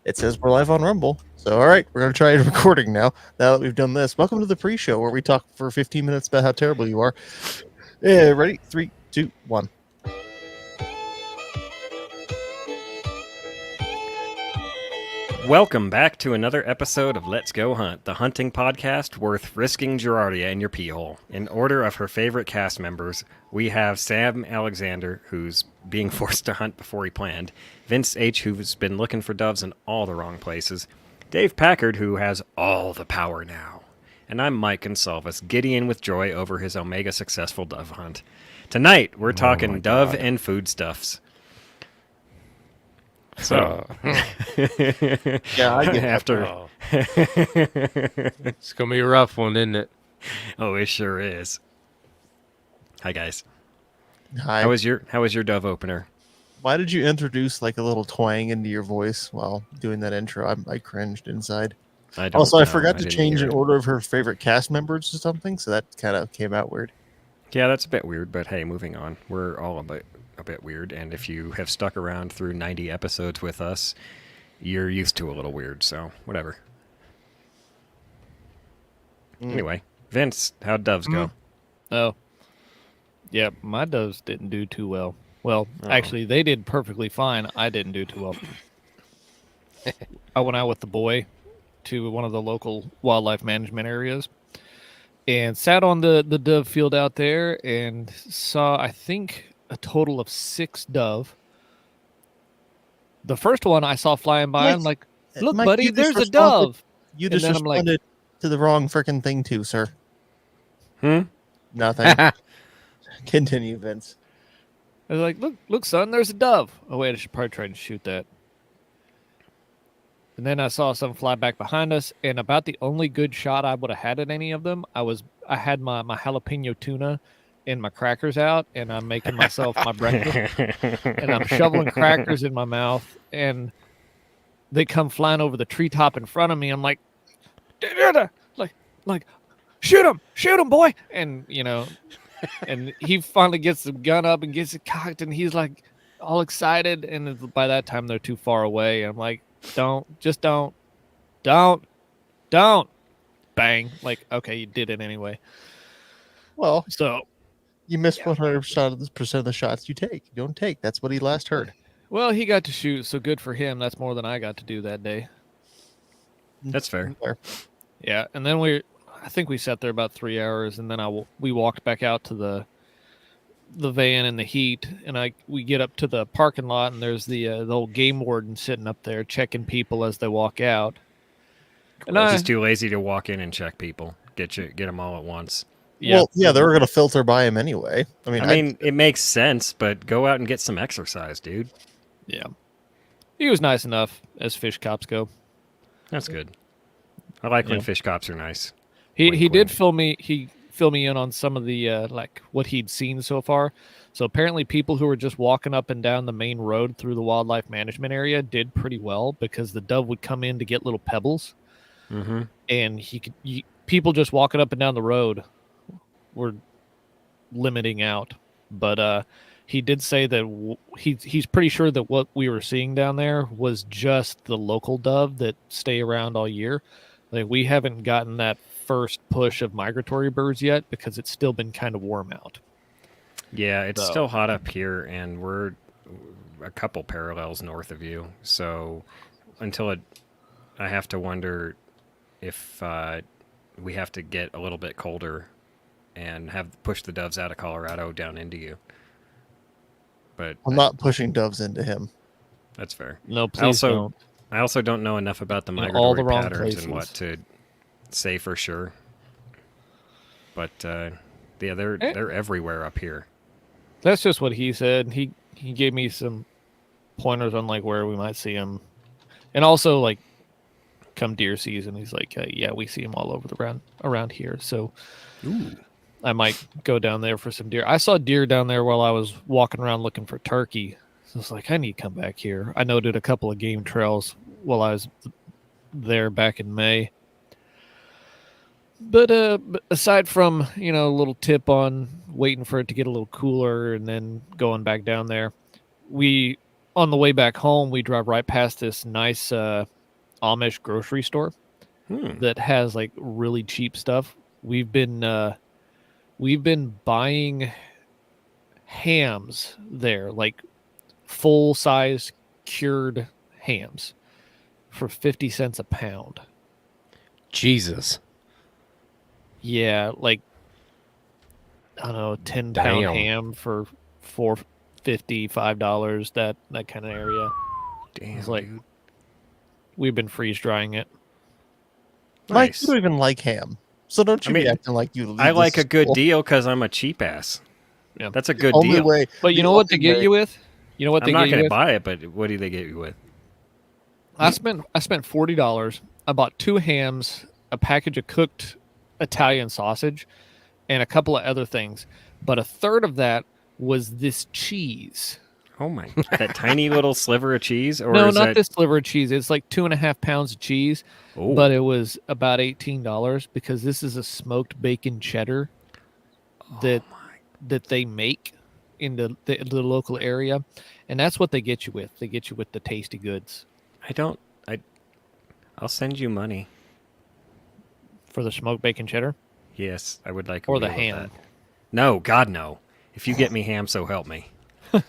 It says we're live on Rumble. So, all right, we're going to try recording now. Now that we've done this, welcome to the pre-show where we talk for 15 minutes about how terrible you are. Yeah, ready? 3, 2, 1. Welcome back to another episode of Let's Go Hunt, the hunting podcast worth risking giardia in your pee hole. In order of her favorite cast members, we have Sam Alexander, who's being forced to hunt before he planned, Vince H., who's been looking for doves in all the wrong places, Dave Packard, who has all the power now, and I'm Mike Consalvis, giddying with joy over his Omega successful dove hunt. Tonight, we're talking dove and foodstuffs. So, Yeah, I get after It's gonna be a rough one, isn't it? Oh, it sure is. Hi guys. Hi. How was your dove opener? Why did you introduce like a little twang into your voice while doing that intro? I cringed inside. I forgot to change an order of her favorite cast members or something, so that kind of came out weird. Yeah, that's a bit weird, but hey, moving on. We're all a bit weird, and if you have stuck around through 90 episodes with us, you're used to a little weird, so whatever. Anyway, Vince, how'd doves go? Oh. Yeah, my doves didn't do too well. Well, actually, they did perfectly fine. I didn't do too well. I went out with the boy to one of the local wildlife management areas and sat on the dove field out there and saw, I think, a total of 6 dove. The first one I saw flying by, I'm like, look, Mike, buddy, there's a dove. You just responded to the wrong freaking thing too, sir. Nothing. Continue, Vince. I was like, look, son, there's a dove. Oh, wait, I should probably try to shoot that. And then I saw some fly back behind us, and about the only good shot I would have had at any of them, I had my jalapeno tuna and my crackers out, and I'm making myself my breakfast, and I'm shoveling crackers in my mouth, and they come flying over the treetop in front of me. I'm like, shoot him, boy! And and he finally gets the gun up and gets it cocked, and he's like all excited, and by that time they're too far away. I'm like, don't, bang. Like, okay, you did it anyway. Well, so you missed 100% of the shots you take. You don't take. That's what he last heard. Well, he got to shoot, so good for him. That's more than I got to do that day. That's fair. Yeah, and then I think we sat there about 3 hours, and then we walked back out to the van in the heat, and we get up to the parking lot, and there's the old game warden sitting up there checking people as they walk out. And he's too lazy to walk in and check people. Get them all at once. Yeah. Well, yeah, they were going to filter by him anyway. I mean, it makes sense, but go out and get some exercise, dude. Yeah, he was nice enough as fish cops go. That's good. I like when fish cops are nice. He did fill me in on some of the like what he'd seen so far. So apparently people who were just walking up and down the main road through the wildlife management area did pretty well, because the dove would come in to get little pebbles. Mm-hmm. And people just walking up and down the road were limiting out. But he did say that he's pretty sure that what we were seeing down there was just the local dove that stay around all year. Like, we haven't gotten that first push of migratory birds yet, because it's still been kind of warm out. Yeah, it's still hot up here, and we're a couple parallels north of you. So I have to wonder if we have to get a little bit colder and push the doves out of Colorado down into you. But I'm not pushing doves into him. That's fair. No, please don't. I also don't know enough about the migratory patterns places. And what to say for sure. But yeah, they're everywhere up here. That's just what he said. He gave me some pointers on like where we might see them, and also like come deer season, he's like, yeah, we see them all over around here. So I might go down there for some deer. I saw deer down there while I was walking around looking for turkey. So it's like, I need to come back here. I noted a couple of game trails while I was there back in May. But aside from, a little tip on waiting for it to get a little cooler and then going back down there, on the way back home, we drive right past this nice Amish grocery store Hmm. that has like really cheap stuff. We've been buying hams there, like full size cured hams for 50 cents a pound. Jesus. Yeah, like I don't know, 10-pound Damn. ham for $4.50, $5, that kind of area. Damn, It's like dude. we've been freeze drying it. Mike, Nice. you don't even like ham, so don't I you be mean, acting like you. I leave like this a good school. deal because I'm a cheap ass. Yeah. That's a good Only deal. way, But you the know what they only get way- you with? You know what I'm they not get you going to with? buy it, but what do they get you with? I spent $40. I bought 2 hams, a package of cooked Italian sausage, and a couple of other things. But a third of that was this cheese. Oh my! That tiny little sliver of cheese, or No, is not that? this sliver of cheese. It's like 2.5 pounds of cheese, Oh, but it was about $18 because this is a smoked bacon cheddar that they make in the local area, and that's what they get you with. They get you with the tasty goods I don't. I'll send you money. for the smoked bacon cheddar Yes, I would like a or the wheel of ham. that. No, God no. If you get me ham, so help me. I'll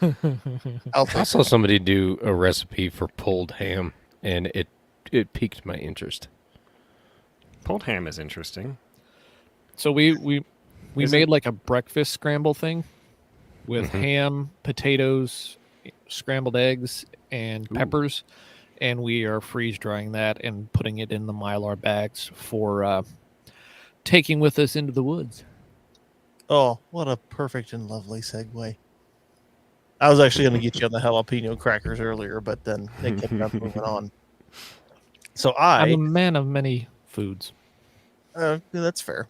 I take saw somebody do a recipe for pulled ham, and it piqued my interest. Pulled ham is interesting. So we Is made it- like a breakfast scramble thing with Mhm. ham, potatoes, scrambled eggs, and Ooh. peppers, and we are freeze drying that and putting it in the Mylar bags for taking with us into the woods. Oh, what a perfect and lovely segue. I was actually going to get you on the jalapeno crackers earlier, but then they kept on moving on. So I'm a I, man of many foods. that's fair.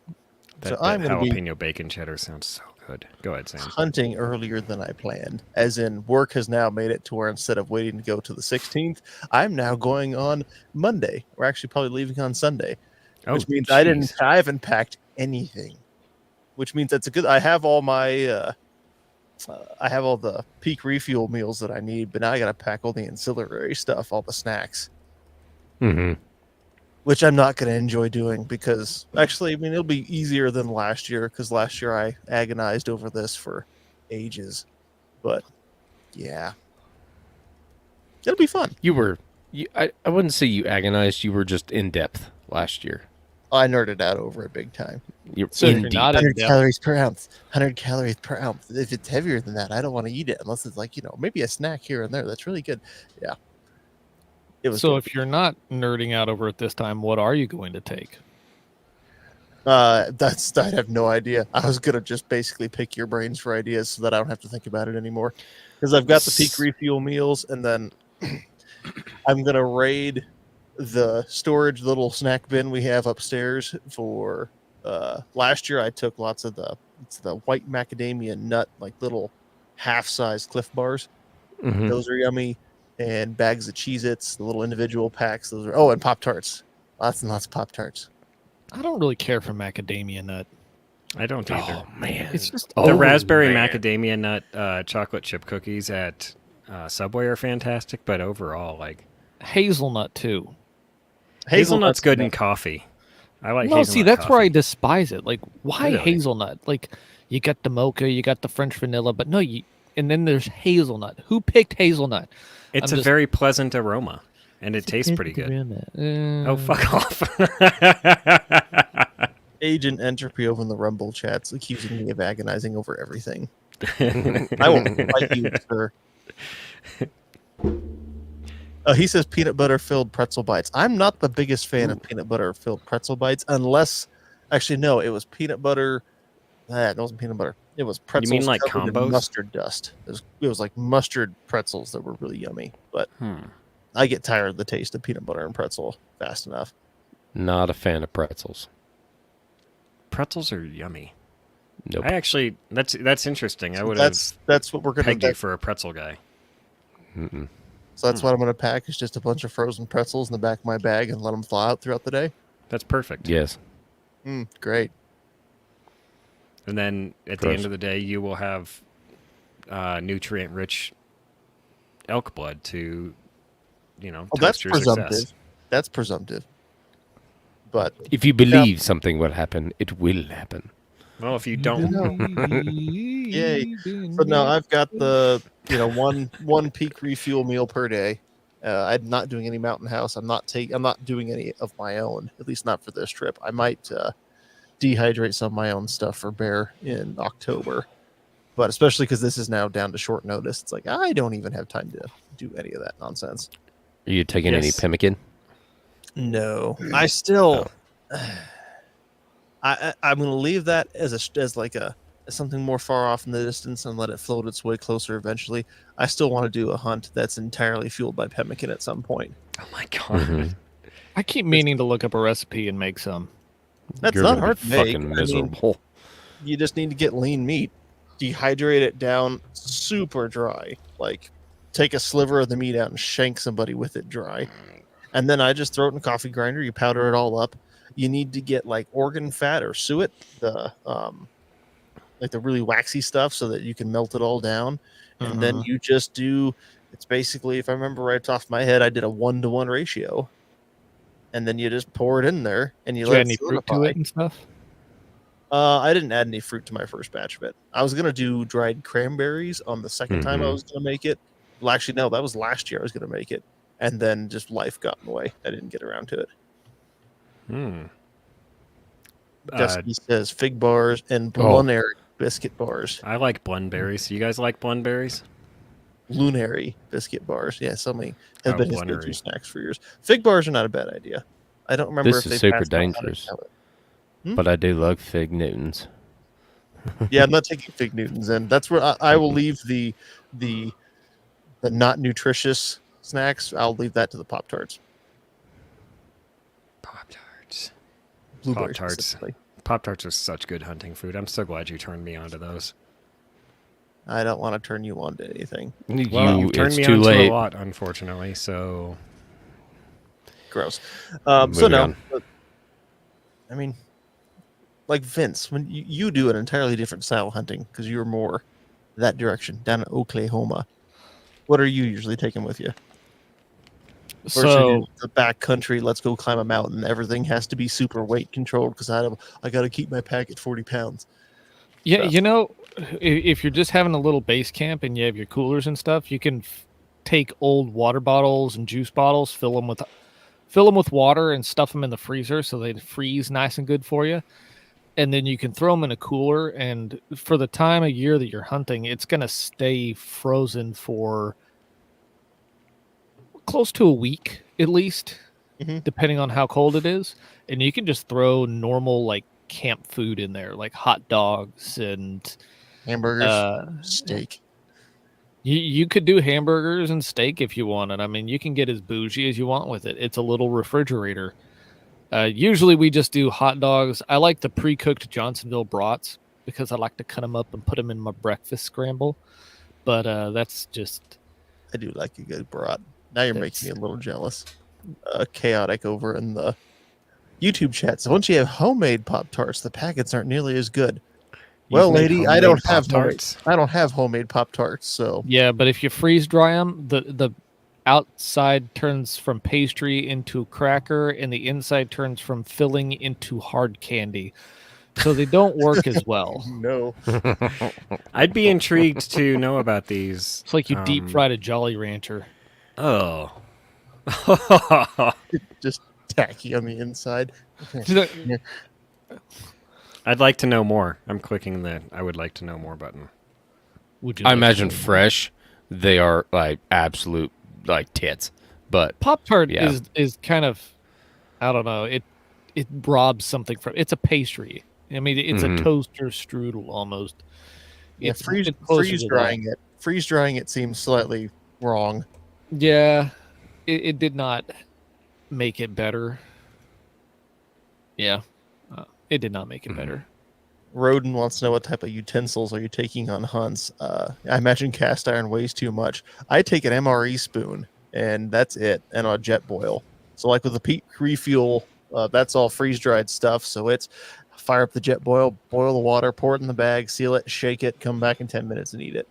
That, So that I'm going to be jalapeno bacon cheddar sounds so good. Go ahead, Sam. hunting earlier than I planned, as in work has now made it to where instead of waiting to go to the 16th, I'm now going on Monday. We're actually probably leaving on Sunday, which means I jeez. haven't packed anything, which means that's a good. I have all my, I have all the peak refuel meals that I need, but now I got to pack all the ancillary stuff, all the snacks, Mm-hmm. which I'm not going to enjoy doing because actually, I mean, it'll be easier than last year because last year I agonized over this for ages. But yeah, it'll be fun. I wouldn't say you agonized. You were just in depth last year. I nerded out over it big time. You're So if in you're deep. not in 100 depth, calories per ounce. 100 calories per ounce. If it's heavier than that, I don't want to eat it unless it's like, maybe a snack here and there. That's really good. Yeah. It was so good. if you're not nerding out over it this time, what are you going to take? I have no idea. I was gonna just basically pick your brains for ideas so that I don't have to think about it anymore. Because I've got the peak refuel meals, and then I'm gonna raid the storage little snack bin we have upstairs for last year I took lots of the white macadamia nut, like little half-size Cliff Bars. Mhm. Those are yummy. And bags of Cheez-Its, the little individual packs. Those are and Pop-Tarts. Lots and lots of Pop-Tarts. I don't really care for macadamia nut. I don't either. Oh man, It's just The Oh, raspberry man. macadamia nut chocolate chip cookies at Subway are fantastic, but overall, like hazelnut too. hazelnut's good in coffee. I like No, hazelnut see, that's where I coffee. despise it. Like, why Really? hazelnut? Like, you got the mocha, you got the French vanilla, but no, and then there's hazelnut. Who picked hazelnut? It's I'm a just- very pleasant aroma, and it tastes pretty good. Oh, fuck off. Agent Entropy over in the Rumble chats accusing me of agonizing over everything. I won't fight you, sir. He says peanut butter filled pretzel bites. I'm not the biggest fan of peanut butter filled pretzel bites, unless actually no, it was peanut butter. That wasn't peanut butter. It was pretzels. mean like covered in combos? mustard dust. It was like mustard pretzels that were really yummy. But I get tired of the taste of peanut butter and pretzel fast enough. Not a fan of pretzels. Pretzels are yummy. Nope. I actually, that's interesting. I would have That's what we're gonna pegged do. you for a pretzel guy. Mm-mm. So that's what I'm gonna pack is just a bunch of frozen pretzels in the back of my bag and let them thaw out throughout the day. That's perfect. Yes. Great. And then at the end of the day, you will have nutrient-rich elk blood to, Well, that's toast your success. presumptive. That's presumptive. But If you believe something will happen, it will happen. Well, if you don't, Yay. So now I've got the one peak refuel meal per day. I'm not doing any mountain house. I'm not doing any of my own, at least not for this trip. I might dehydrate some of my own stuff for bear in October, but especially because this is now down to short notice, it's like I don't even have time to do any of that nonsense. Are you taking any Yes. pemmican? No, I still. I'm going to leave that as something more far off in the distance and let it float its way closer eventually. I still want to do a hunt that's entirely fueled by pemmican at some point. oh my god, Mhm. I keep meaning to look up a recipe and make some. That's You're not gonna hard be to make. fucking I mean, miserable. you just need to get lean meat, dehydrate it down super dry, like take a sliver of the meat out and shank somebody with it dry, and then I just throw it in a coffee grinder. You powder it all up. You need to get like organ fat or suet, the like the really waxy stuff, so that you can melt it all down, and then you just do. It's basically, if I remember right off my head, I did a 1-to-1 ratio, and then you just pour it in there and you Did you let add it any fruit to solidify. it and stuff? I didn't add any fruit to my first batch of it. I was gonna do dried cranberries on the second time I Mhm. was gonna make it. Well, actually, no, that was last year I was gonna make it, and then just life got in the way. I didn't get around to it. Dusty says fig bars and blunary biscuit bars. I like blunberries. You guys like blunberries? Lunary biscuit bars. Yeah, so many have Oh, been his go-to blunary. snacks for years. Fig bars are not a bad idea. I don't remember This if is they super passed out how to dangerous. sell it. But I do love fig Newtons. Yeah, I'm not taking fig Newtons in. That's where I will leave the not nutritious snacks. I'll leave that to the Pop Tarts. Pop-Tarts. Blueberry Pop-Tarts. specifically. Pop-Tarts are such good hunting food. I'm so glad you turned me onto those. I don't want to turn you on to anything. Well, you've turned It's me too onto late. a lot, unfortunately. So Gross. So Moving no, on. but, I mean, like Vince, when you do an entirely different style of hunting because you're more that direction down in Oklahoma. What are you usually taking with you? Versus So the back country, let's go climb a mountain. Everything has to be super weight controlled because I got to keep my pack at 40 pounds. yeah, stuff. you know, if you're just having a little base camp and you have your coolers and stuff, you can take old water bottles and juice bottles, fill them with water, and stuff them in the freezer so they freeze nice and good for you. And then you can throw them in a cooler. And for the time of year that you're hunting, it's going to stay frozen for close to a week at least, Mhm. depending on how cold it is. And you can just throw normal like camp food in there, like hot dogs and Hamburgers, steak. you could do hamburgers and steak if you wanted. I mean, you can get as bougie as you want with it. It's a little refrigerator. Usually we just do hot dogs. I like the pre-cooked Johnsonville brats because I like to cut them up and put them in my breakfast scramble. But that's just I do like a good brat. Now you're making me a little jealous. Chaotic over in the YouTube chat. So once you have homemade Pop Tarts, the packets aren't nearly as good. Well, You've made lady, I homemade don't have Pop-Tarts? I don't have homemade Pop Tarts, so yeah. But if you freeze dry them, the outside turns from pastry into cracker, and the inside turns from filling into hard candy. So they don't work as well. no. I'd be intrigued to know about these. It's like you deep fried a Jolly Rancher. Oh. Just tacky on the inside. I'd like to know more. I'm clicking the I would like to know more button. Would you I like to imagine know more? fresh, they are like absolute like tits. But Pop Tart Yeah. is kind of, I don't know, it robs something from. It's a pastry. I mean, it's Mhm. a toaster strudel almost. Yeah, It's freeze closer to that. drying it. Freeze drying it seems slightly wrong. Yeah, it did not make it better. Yeah, it did not make it better. Roden wants to know what type of utensils are you taking on hunts. I imagine cast iron weighs too much. I take an MRE spoon, and that's it, and a jet boil. So like with the peak refuel, that's all freeze dried stuff. So it's fire up the jet boil, boil the water, pour it in the bag, seal it, shake it, come back in 10 minutes and eat it.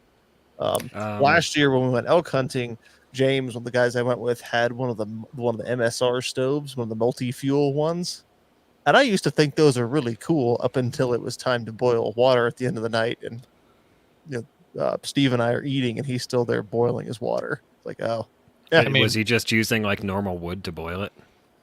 Last year when we went elk hunting, James, one of the guys I went with, had one of the MSR stoves, one of the multi-fuel ones. And I used to think those are really cool up until it was time to boil water at the end of the night. And Steve and I are eating, and he's still there boiling his water. It's like, oh, yeah. I mean- was he just using like normal wood to boil it?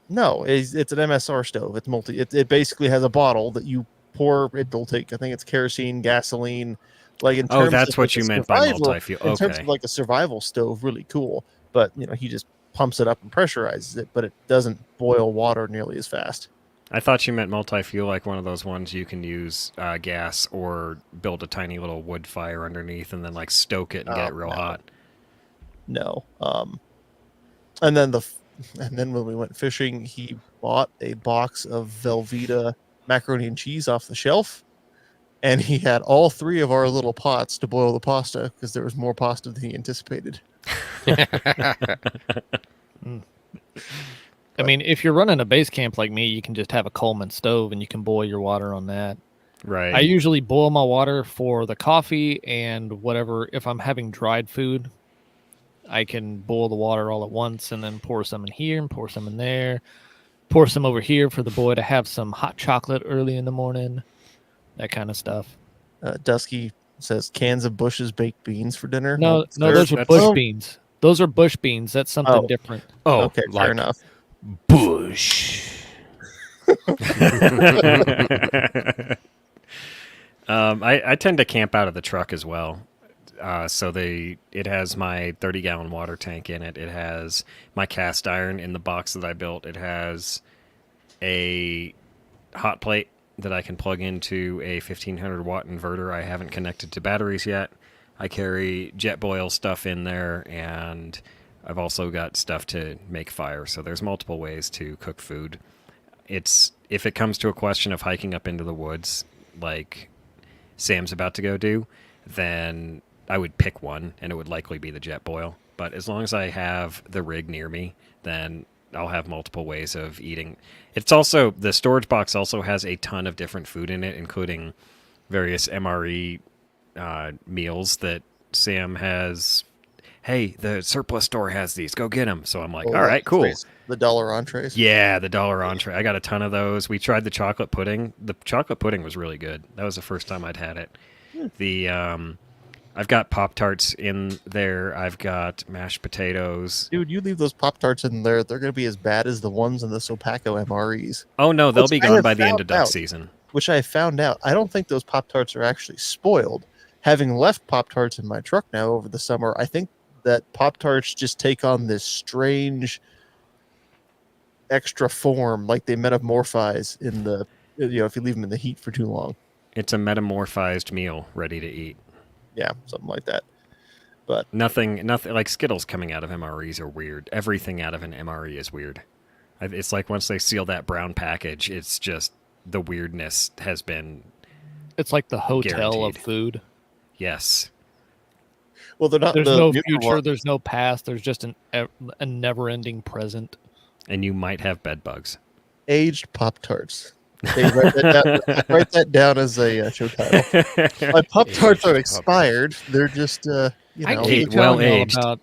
No, it's an MSR stove. It's It basically has a bottle that you pour. It'll take. I think it's kerosene, gasoline. Like in terms that's of what like you a meant by survival- multi-fuel. In terms Okay. of like a survival stove, really cool. But he just pumps it up and pressurizes it, but it doesn't boil water nearly as fast. I thought you meant multi-fuel, like one of those ones you can use gas or build a tiny little wood fire underneath and then like stoke it and get it real No. hot. No. And then when we went fishing, he bought a box of Velveeta macaroni and cheese off the shelf, and he had all 3 of our little pots to boil the pasta because there was more pasta than he anticipated. I mean, if you're running a base camp like me, you can just have a Coleman stove and you can boil your water on that. Right. I usually boil my water for the coffee and whatever. If I'm having dried food, I can boil the water all at once and then pour some in here and pour some in there. Pour some over here for the boy to have some hot chocolate early in the morning. That kind of stuff. Dusky says cans of Bush's baked beans for dinner. No, Well, those are that's- bush beans. Those are bush beans. That's something Oh. different. Oh, okay, like fair enough. bush. I tend to camp out of the truck as well. It has my 30-gallon water tank in it. It has my cast iron in the box that I built. It has a hot plate that I can plug into a 1500 watt inverter. I haven't connected to batteries yet. I carry jet boil stuff in there, and I've also got stuff to make fire. So there's multiple ways to cook food. If it comes to a question of hiking up into the woods, like Sam's about to go do, then I would pick one, and it would likely be the jet boil. But as long as I have the rig near me, then I'll have multiple ways of eating. It's also, the storage box also has a ton of different food in it, including various MRE meals that Sam has. Hey, the surplus store has these. Go get them. So I'm like, all right, cool. The dollar entrees. Yeah, the dollar entree. I got a ton of those. We tried the chocolate pudding. The chocolate pudding was really good. That was the first time I'd had it. I've got Pop-Tarts in there. I've got mashed potatoes. Dude, you leave those Pop-Tarts in there, they're going to be as bad as the ones in the Sopaco MREs. Oh, no, they'll Which be I gone have by the end of found duck out. season. Which I found out. I don't think those Pop-Tarts are actually spoiled. Having left Pop-Tarts in my truck now over the summer, I think that Pop-Tarts just take on this strange extra form, like they metamorphize in the, if you leave them in the heat for too long. It's a metamorphized meal ready to eat. Yeah, something like that. But Nothing like Skittles coming out of MREs are weird. Everything out of an MRE is weird. It's like once they seal that brown package, it's just the weirdness has been, It's like the hotel Guaranteed. of food. yes. well, they're not. There's the no newer future. ones. There's no past. There's just a never-ending present. And you might have bed bugs. Aged Pop-Tarts. Hey, write that down as a show title. My Pop-Tarts are expired. They're just, I know, keep well telling y'all aged. about.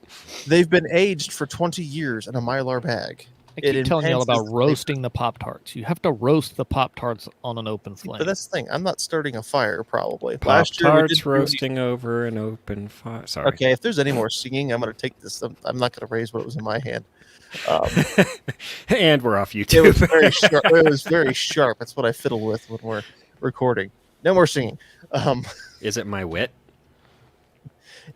they've been aged for 20 years in a Mylar bag. I It keep telling y'all about enhances the roasting the Pop-Tarts. You have to roast the Pop-Tarts on an open flame. But that's the thing. I'm not starting a fire, probably. Last year we Pop-Tarts didn't do any- roasting over an open fire. Sorry. Okay, if there's any more singing, I'm going to take this. I'm not going to raise what was in my hand. And we're off It YouTube. was very sharp. It was very sharp. That's what I fiddle with when we're recording. No more singing. Is it my wit?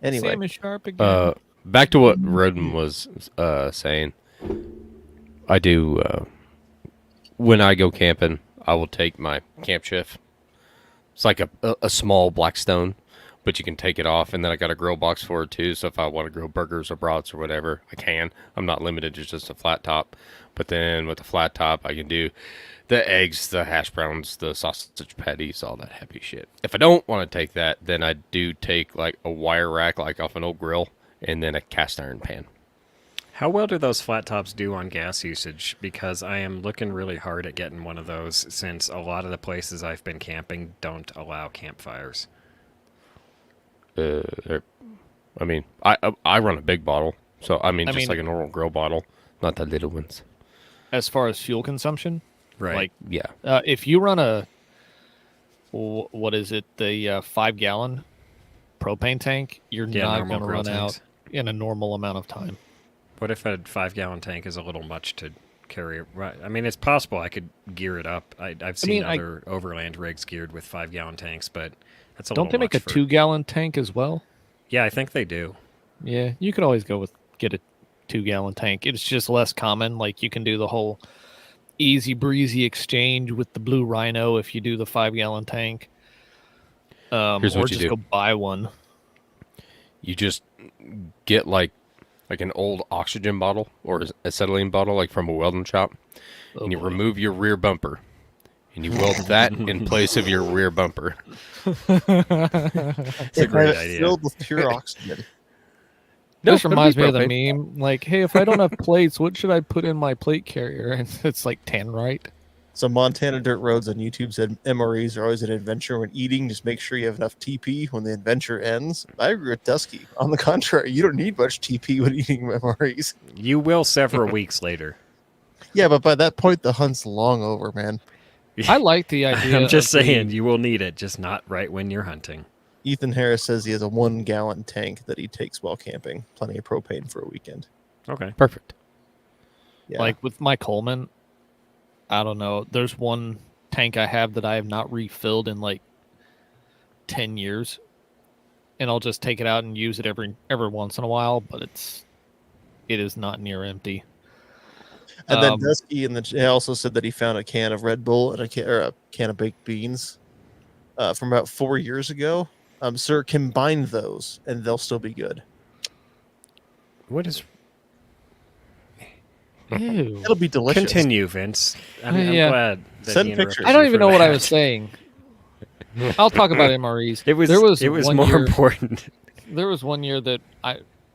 Anyway, Sam is sharp again. Back to what Rodman was saying. I do when I go camping, I will take my camp chef. It's like a small Blackstone, but you can take it off, and then I got a grill box for it too. So if I want to grill burgers or brats or whatever, I can. I'm not limited to just a flat top. But then with the flat top, I can do the eggs, the hash browns, the sausage patties, all that happy shit. If I don't want to take that, then I do take like a wire rack, like off an old grill, and then a cast iron pan. How well do those flat tops do on gas usage? Because I am looking really hard at getting one of those since a lot of the places I've been camping don't allow campfires. I mean, I run a big bottle, So I mean, I just mean- like a normal grill bottle, not the little ones. As far as fuel consumption, Right. like Yeah. if you run what is it, the 5-gallon propane tank, you're Yeah, not normal going to grill run tanks. out in a normal amount of time. What if a 5-gallon tank is a little much to carry? Right. I mean, it's possible I could gear it up. I've seen mean, other overland rigs geared with 5-gallon tanks, but that's a Don't they little make a much for- 2-gallon tank as well? Yeah, I think they do. Yeah, you could always get a 2-gallon tank. It's just less common. Like you can do the whole easy breezy exchange with the Blue Rhino if you do the 5-gallon tank. Here's or what you just do. go buy one. You just get like an old oxygen bottle or acetylene bottle, like from a welding shop, Oh, and you boy. remove your rear bumper, and you weld that in place of your rear bumper. It's a great idea. Filled with pure oxygen. No, This reminds me it'll of be the meme. Like, hey, if I don't have plates, what should I put in my plate carrier? And it's like tannerite. So Montana Dirt Roads on YouTube said MREs are always an adventure when eating. Just make sure you have enough TP when the adventure ends. I agree with Dusky. On the contrary, you don't need much TP when eating MREs. You will several weeks later. Yeah, but by that point, the hunt's long over, man. I like the idea. I'm just of the- saying, you will need it, just not right when you're hunting. Ethan Harris says he has a 1-gallon tank that he takes while camping. Plenty of propane for a weekend. Okay. perfect. Yeah. Like with my Coleman, I don't know. There's one tank I have that I have not refilled in like 10 years, and I'll just take it out and use it every once in a while. But it is not near empty. And then Um, Dusky he also said that he found a can of Red Bull and a can of baked beans from about 4 years ago. Sir, combine those and they'll still be good. What is... Ew. It'll be delicious. Continue, Vince. I'm Yeah. glad that Send he interrupted pictures. I don't you even for know what I that. was saying. I'll talk about MREs. It was one more year, important. There was one year that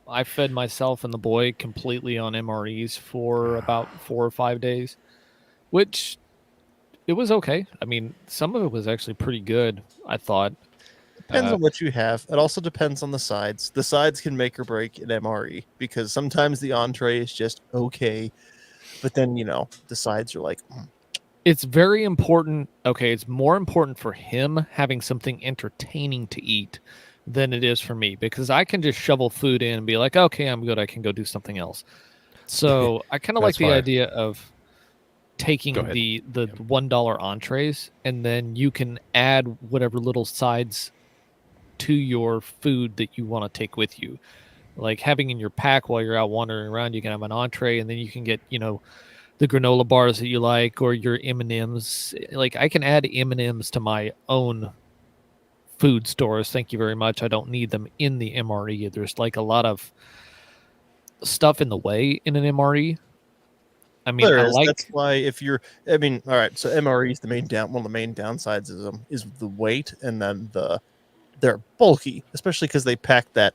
I fed myself and the boy completely on MREs for about 4 or 5 days, which it was okay. I mean, some of it was actually pretty good, I thought. Depends on what you have. It also depends on the sides. The sides can make or break an MRE because sometimes the entree is just okay, but then the sides are like, It's very important. Okay, it's more important for him having something entertaining to eat than it is for me, because I can just shovel food in and be like, okay, I'm good. I can go do something else. So I kind of like That's the why- idea of taking Go ahead. the $1 entrees, and then you can add whatever little sides to your food that you want to take with you. Like having in your pack while you're out wandering around, you can have an entree, and then you can get, the granola bars that you like, or your M&Ms. Like I can add M&Ms to my own food stores. Thank you very much. I don't need them in the MRE. There's like a lot of stuff in the way in an MRE. I mean, there I is. like That's why all right. So MREs, one of the main downsides is the weight, and then they're bulky, especially because they pack that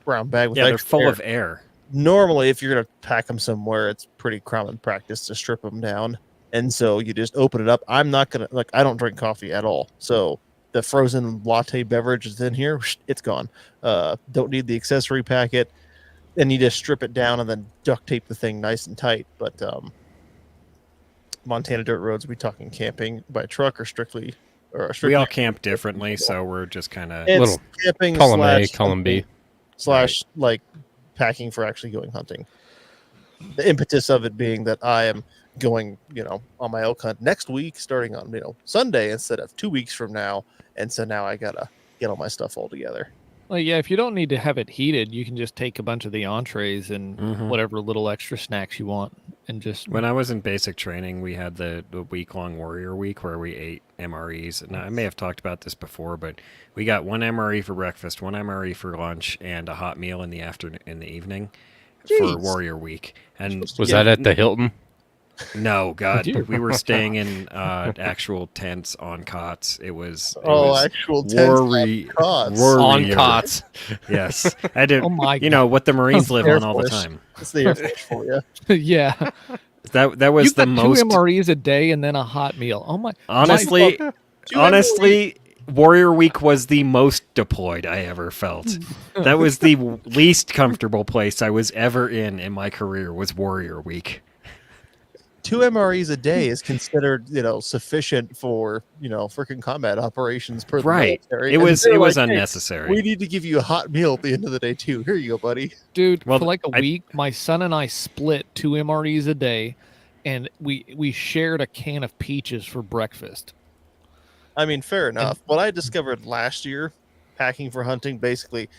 brown bag with Yeah, they're extra full air. of air. Normally, if you're going to pack them somewhere, it's pretty common practice to strip them down. And so you just open it up. I'm not going to, I don't drink coffee at all. So the frozen latte beverage is in here. It's gone. Don't need the accessory packet. And you just strip it down and then duct tape the thing nice and tight. But Montana Dirt Roads, we talking camping by truck or strictly? We all camp differently, so we're just kind of... It's Little camping column A, slash column B. slash like packing for actually going hunting. The impetus of it being that I am going, on my elk hunt next week, starting on, Sunday instead of 2 weeks from now. And so now I gotta get all my stuff all together. Like, yeah, if you don't need to have it heated, you can just take a bunch of the entrees and Mhm. whatever little extra snacks you want, and just When I was in basic training, we had the week-long Warrior Week where we ate MREs. And I may have talked about this before, but we got one MRE for breakfast, one MRE for lunch, and a hot meal in the evening for Jeez. Warrior Week. And Was that at the Hilton? No, God, dear. we were staying in actual tents on cots. It was Actual tents on cots. On cots. Yes, I did. Oh my what the Marines live Air on all the Force. time. It's the Air Force for you. yeah. That was You the got most. 2 MREs a day and then a hot meal. Oh my! Honestly, Two honestly, Warrior Week was the most deployed I ever felt. That was the least comfortable place I was ever in my career was Warrior Week. 2 MREs a day is considered, sufficient for, freaking combat operations per the Right. military. It And was they're like, "Hey, unnecessary. we need to give you a hot meal at the end of the day too. Here you go, buddy." Dude, Well, for like a I- week, my son and I split 2 MREs a day, and we shared a can of peaches for breakfast. I mean, fair enough. What I discovered last year, packing for hunting, basically,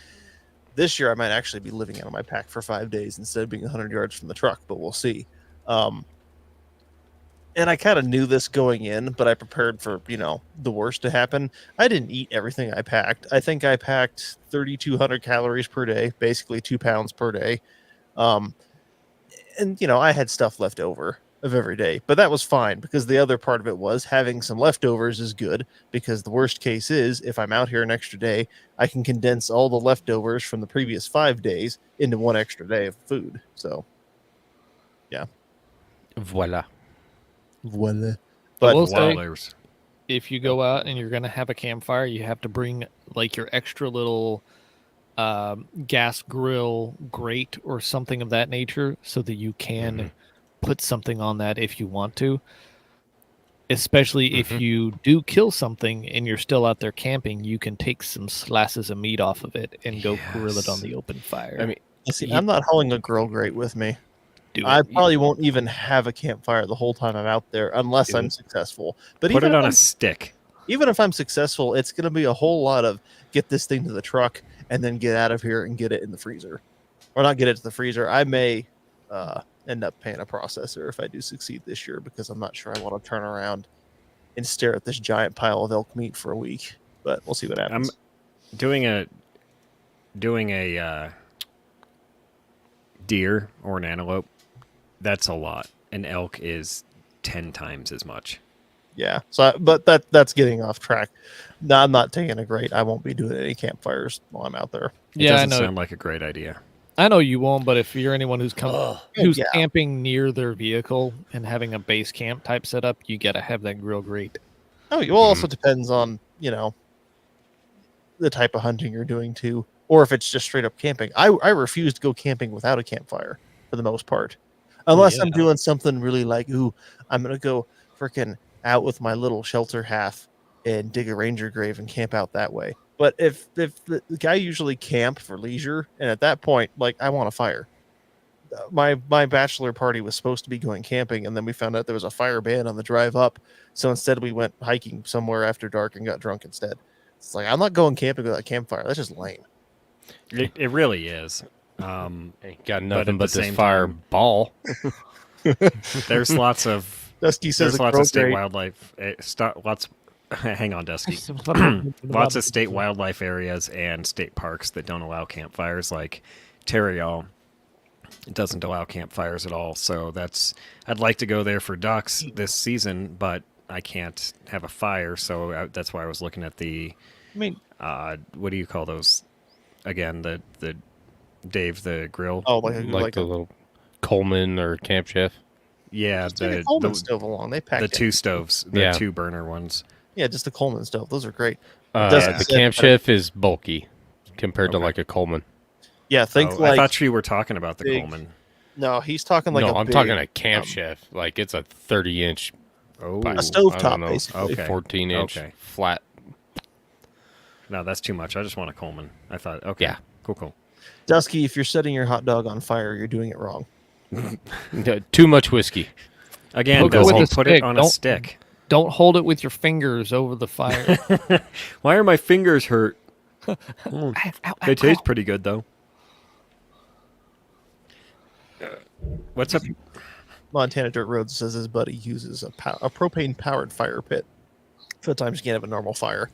this year I might actually be living out of my pack for 5 days instead of being 100 yards from the truck, but we'll see. And I kind of knew this going in, but I prepared for, the worst to happen. I didn't eat everything I packed. I think I packed 3,200 calories per day, basically 2 pounds per day. And, I had stuff left over of every day, but that was fine because the other part of it was having some leftovers is good because the worst case is if I'm out here an extra day, I can condense all the leftovers from the previous 5 days into one extra day of food. So, Voila. voila. I But will say, Wallers. if you go out and you're gonna have a campfire, you have to bring like your extra little gas grill grate or something of that nature so that you can put something on that if you want to. Especially if you do kill something and you're still out there camping, you can take some slices of meat off of it and go grill it on Yes. the open fire. I mean, see, I'm not hauling a grill grate with me. do I it. probably won't even have a campfire the whole time I'm out there unless Do I'm it. successful. But Put even it if on a I'm stick. even if I'm successful, it's going to be a whole lot of get this thing to the truck and then get out of here and get it in the freezer. Or not get it to the freezer. I may end up paying a processor if I do succeed this year because I'm not sure I want to turn around and stare at this giant pile of elk meat for a week. But we'll see what happens. Doing a deer or an antelope, that's a lot. An elk is 10 times as much. Yeah. So, but that's getting off track. No, I'm not taking a grate. I won't be doing any campfires while I'm out there. It Yeah, I doesn't know. sound like a great idea. I know you won't, but if you're anyone who's yeah. camping near their vehicle and having a base camp type setup, you gotta have that grill grate. Oh, well, also depends on, the type of hunting you're doing too, or if it's just straight up camping. I refuse to go camping without a campfire for the most part, unless I'm Yeah. doing something really like, ooh, I'm gonna go freaking out with my little shelter half and dig a ranger grave and camp out that way. But if the guy usually camp for leisure, and at that point, like I want a fire. My bachelor party was supposed to be going camping, and then we found out there was a fire ban on the drive up. So instead, we went hiking somewhere after dark and got drunk instead. It's like I'm not going camping without a campfire. That's just lame. It really is. Ain't got But nothing at but the this same fireball. There's lots of Dusky says there's a lots grill of state grate. wildlife. Lots. Hang on, Dusky. Lots of state wildlife areas and state parks that don't allow campfires, like Terriall. It doesn't allow campfires at all. So I'd like to go there for ducks this season, but I can't have a fire. So that's why I was looking at the I mean, what do you call those again? The Dave the grill. oh, Like the little Coleman or Camp Chef. Yeah, just take a Coleman stove along. They pack the it. 2 stoves, the Yeah. 2 burner ones. Yeah, just the Coleman stove. Those are great. The Dusty said Camp that- Chef is bulky compared to Okay. like a Coleman. Yeah, think I like thought you were talking about the big- Coleman. no. He's talking like no, a I'm big, talking a Camp Chef. Like it's a 30-inch, Oh, by- a stovetop, I don't know, basically. Okay. 14-inch Okay. flat. no, that's too much. I just want a Coleman. I thought, okay, Yeah. cool. Dusky, if you're setting your hot dog on fire, you're doing it wrong. Too much whiskey. Again, Poke it with Dusty, a put stick. it on a Don't- stick. Don't hold it with your fingers over the fire. Why are my fingers hurt? Ow, ow, They ow. taste pretty good though. What's up? Montana Dirt Road says his buddy uses a propane powered fire pit. Sometimes you can't have a normal fire.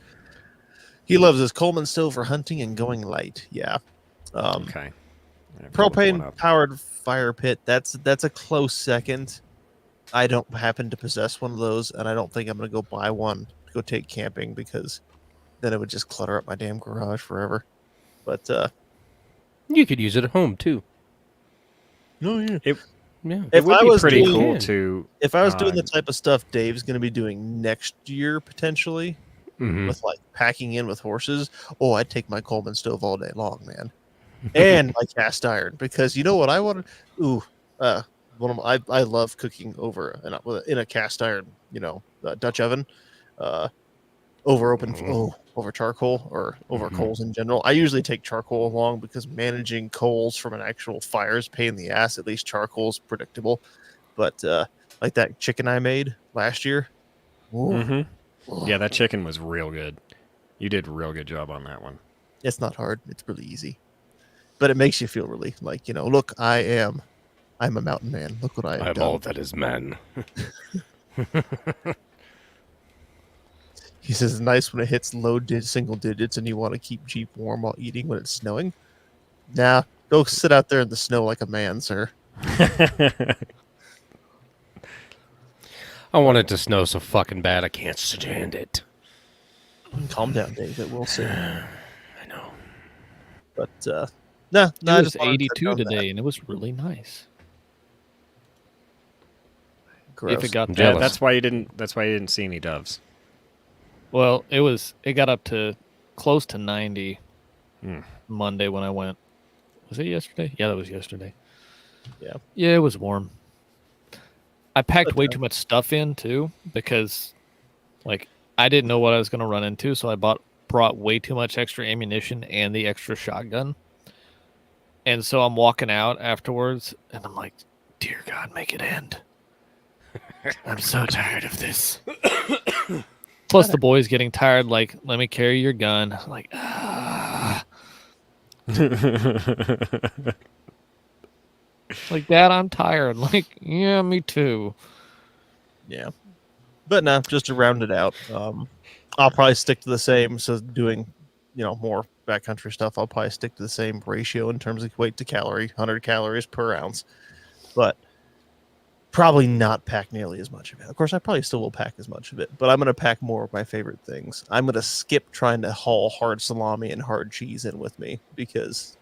He loves his Coleman stove for hunting and going light. Yeah. Okay. I have to look one Propane up. powered fire pit. That's a close second. I don't happen to possess one of those, and I don't think I'm going to go buy one to go take camping because then it would just clutter up my damn garage forever. But You could use it at home too. no, yeah. Yeah. It If would I be was pretty doing- cool to. If I was doing Uh, the type of stuff Dave's going to be doing next year potentially, with like packing in with horses, oh, I'd take my Coleman stove all day long, man, and my cast iron, because you know what I want to. Ooh, I love cooking over in a cast iron, Dutch oven, over charcoal or over coals in general. I usually take charcoal along because managing coals from an actual fire is a pain in the ass. At least charcoal is predictable, but like that chicken I made last year. Ooh, Yeah, that chicken was real good. You did a real good job on that one. it's not hard. It's really easy, but it makes you feel really like, look, I'm a mountain man. Look what I have done. all that is man. He says it's nice when it hits single digits and you want to keep Jeep warm while eating when it's snowing. Nah, go sit out there in the snow like a man, sir. I want it to snow so fucking bad I can't stand it. Calm down, Dave. It will soon. I know. But no, It I was just wanted to 82 touch on that. today, and it was really nice. Gross. If it got I'm that, jealous. That's why you didn't see any doves. well, it got up to close to 90 Hmm. Monday when I went. Was it yesterday? Yeah, that was yesterday. Yeah. Yeah, it was warm. I packed way too much stuff in too because, like, I didn't know what I was going to run into, so I brought way too much extra ammunition and the extra shotgun. And so I'm walking out afterwards, and I'm like, "Dear God, make it end." I'm so tired of this. Plus, the boys getting tired. Like, let me carry your gun. Like, like, Dad, I'm tired. Like, yeah, me too. Yeah. But no, just to round it out, I'll probably stick to the same. So doing, more backcountry stuff, I'll probably stick to the same ratio in terms of weight to calorie, 100 calories per ounce. But probably not pack nearly as much of it. Of course, I probably still will pack as much of it, but I'm going to pack more of my favorite things. I'm going to skip trying to haul hard salami and hard cheese in with me because,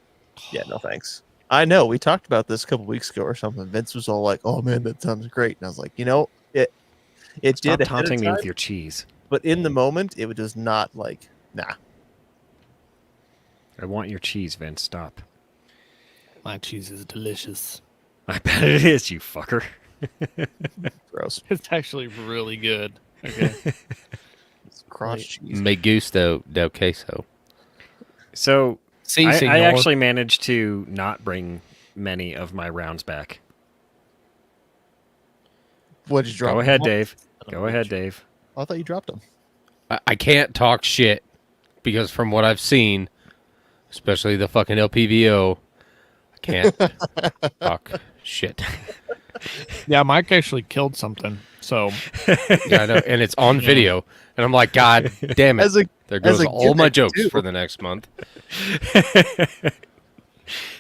yeah, no thanks. I know we talked about this a couple weeks ago or something. Vince was all like, "Oh man, that sounds great," and I was like, it Stop did ahead taunting of me time, with your cheese. but in the moment, it was just not like, nah. I want your cheese, Vince. Stop. My cheese is delicious. I bet it is, you fucker. Gross. It's actually really good. Okay. It's crotch cheese. Me gusto del queso. So See, I senor. actually managed to not bring many of my rounds back. What did you drop? Go ahead, them? Dave. Go ahead, Dave. I thought you dropped them. I can't talk shit because from what I've seen, especially the fucking LPVO, I can't talk shit. Yeah, Mike actually killed something. So Yeah, I know, and it's on video, and I'm like, God damn it! There goes all my gimmick, jokes too. for the next month.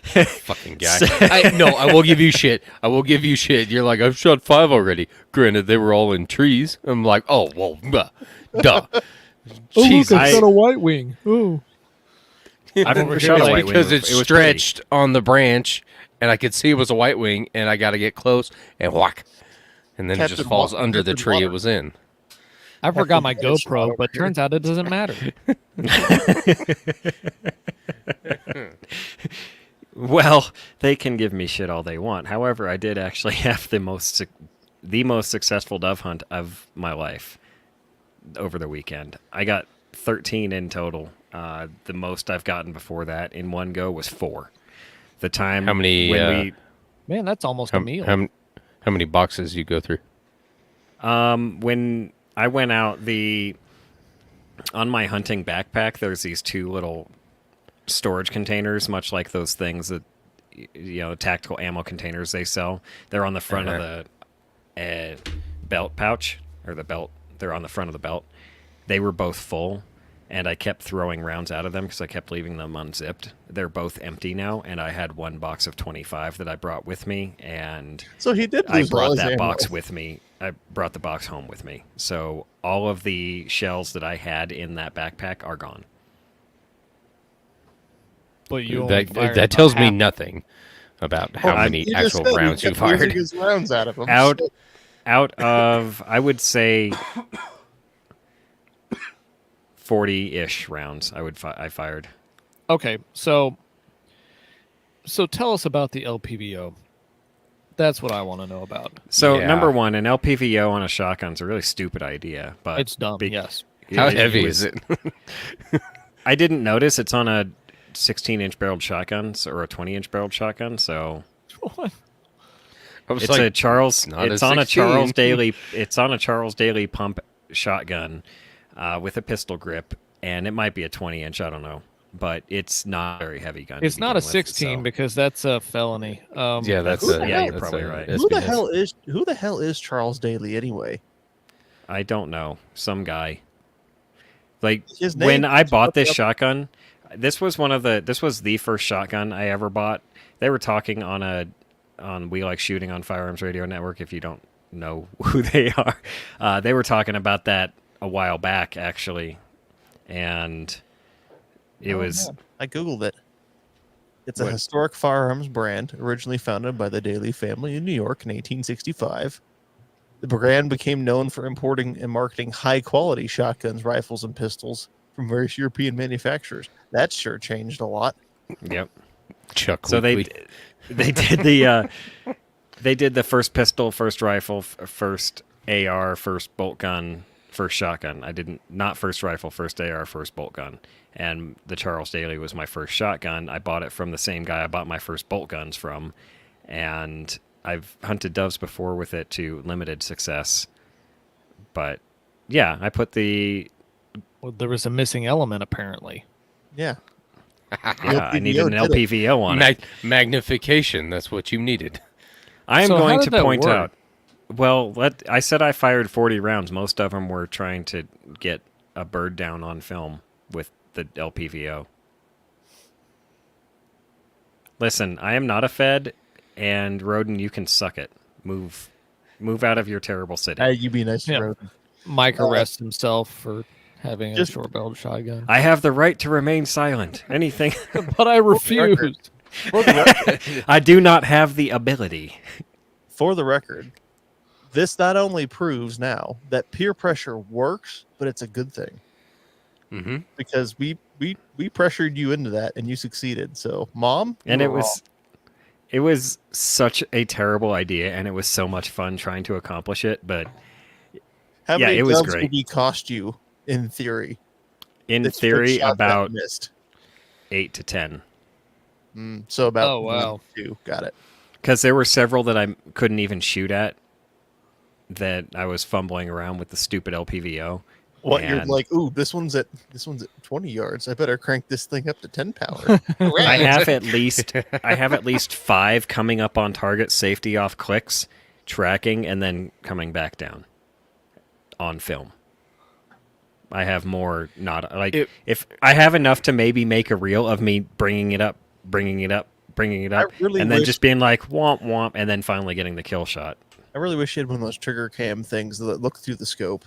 Fucking guy. I will give you shit. I will give you shit. You're like, I've shot 5 already. Granted, they were all in trees. I'm like, oh well, duh. Jesus. a white wing. Ooh. I've never Over shot here, a like, white wing. Because it's It was stretched on the branch, and I could see it was a white wing, and I got to get close and whack, and then it Captain just falls Water- under the Captain tree Water. it was in. I forgot my Captain Finish GoPro, over but here. turns out it doesn't matter. Well, they can give me shit all they want. However, I did actually have the most successful dove hunt of my life over the weekend. I got 13 in total. The most I've gotten before that in one go was 4. The time How many, when Man, that's almost a meal. How many boxes you go through? when I went out on my hunting backpack, there's these 2 little storage containers, much like those things that tactical ammo containers they sell. They're on the front of the belt pouch, or the belt. They're on the front of the belt. They were both full, and I kept throwing rounds out of them because I kept leaving them unzipped. They're both empty now, and I had one box of 25 that I brought with me, and So he did I lose all brought his that ammo. box with me. I brought the box home with me. So all of the shells that I had in that backpack are gone. But you only fired That about tells me half. nothing about how many He just actual said he rounds you kept losing fired. his rounds out of them. Out of, I would say, 40-ish rounds. I fired. Okay, so tell us about the LPVO. That's what I want to know about. So Yeah. number one, an LPVO on a shotgun is a really stupid idea, but It's dumb. Yes. How heavy is it? I didn't notice it's on a 16-inch barreled shotgun or a 20-inch barreled shotgun. So I was it's like, a Charles. not It's a on a 16. Charles Daly. It's on a Charles Daly pump shotgun with a pistol grip, and it might be a 20-inch. I don't know, but it's not a very heavy gun. It's to not a begin with, 16 so- because that's a felony. yeah, that's Who the a, hell- you're that's probably a right. Who the SBS. hell is Charles Daly anyway? I don't know. Some guy. Like His name when I keeps bought popping this up. shotgun, this was the first shotgun I ever bought. They were talking on We Like Shooting on Firearms Radio Network. If you don't know who they are, they were talking about that a while back actually, and it Oh, was man. I googled it. It's a What? historic firearms brand originally founded by the Daly family in New York in 1865. The brand became known for importing and marketing high-quality shotguns, rifles, and pistols from various European manufacturers. That sure changed a lot. yep. Chuck So Weekly. they did the they did the first pistol, first rifle, first AR, first bolt gun, first shotgun. I didn't not first rifle, first AR, first bolt gun. And the Charles Daly was my first shotgun. I bought it from the same guy I bought my first bolt guns from, and I've hunted doves before with it to limited success. But yeah, I put the Well, there was a missing element apparently. Yeah. I needed an LPVO did it. LPVO on it. Magnification. That's what you needed. I am So how going did to that point work? out. Well, I said I fired 40 rounds. Most of them were trying to get a bird down on film with the LPVO. Listen, I am not a Fed, and Roden, you can suck it. Move out of your terrible city. You be nice to Yeah. Roden. Mike arrests himself for having a Just- short-barreled shotgun. I have the right to remain silent. Anything. But I refused. For the record, I do not have the ability. for the record, this not only proves now that peer pressure works, but it's a good thing Mm-hmm. because we pressured you into that and you succeeded. So, Mom, you And were it was it was such a terrible idea, and it was so much fun trying to accomplish it. But wrong. How yeah, many it was doves great. would he cost you in theory? in that you took theory, shots that about missed. 8 to 10. So about Oh, wow. 2. Got it. Because there were several that I couldn't even shoot at that I was fumbling around with the stupid LPVO. What you're And like? Ooh, this one's at 20 yards. I better crank this thing up to 10 power. I have at least 5 coming up on target, safety off clicks, tracking, and then coming back down on film. I have more not like if I have enough to maybe make a reel of me bringing it up, really and then wish- just being like womp womp, and then finally getting the kill shot. I really wish you had one of those trigger cam things that look through the scope.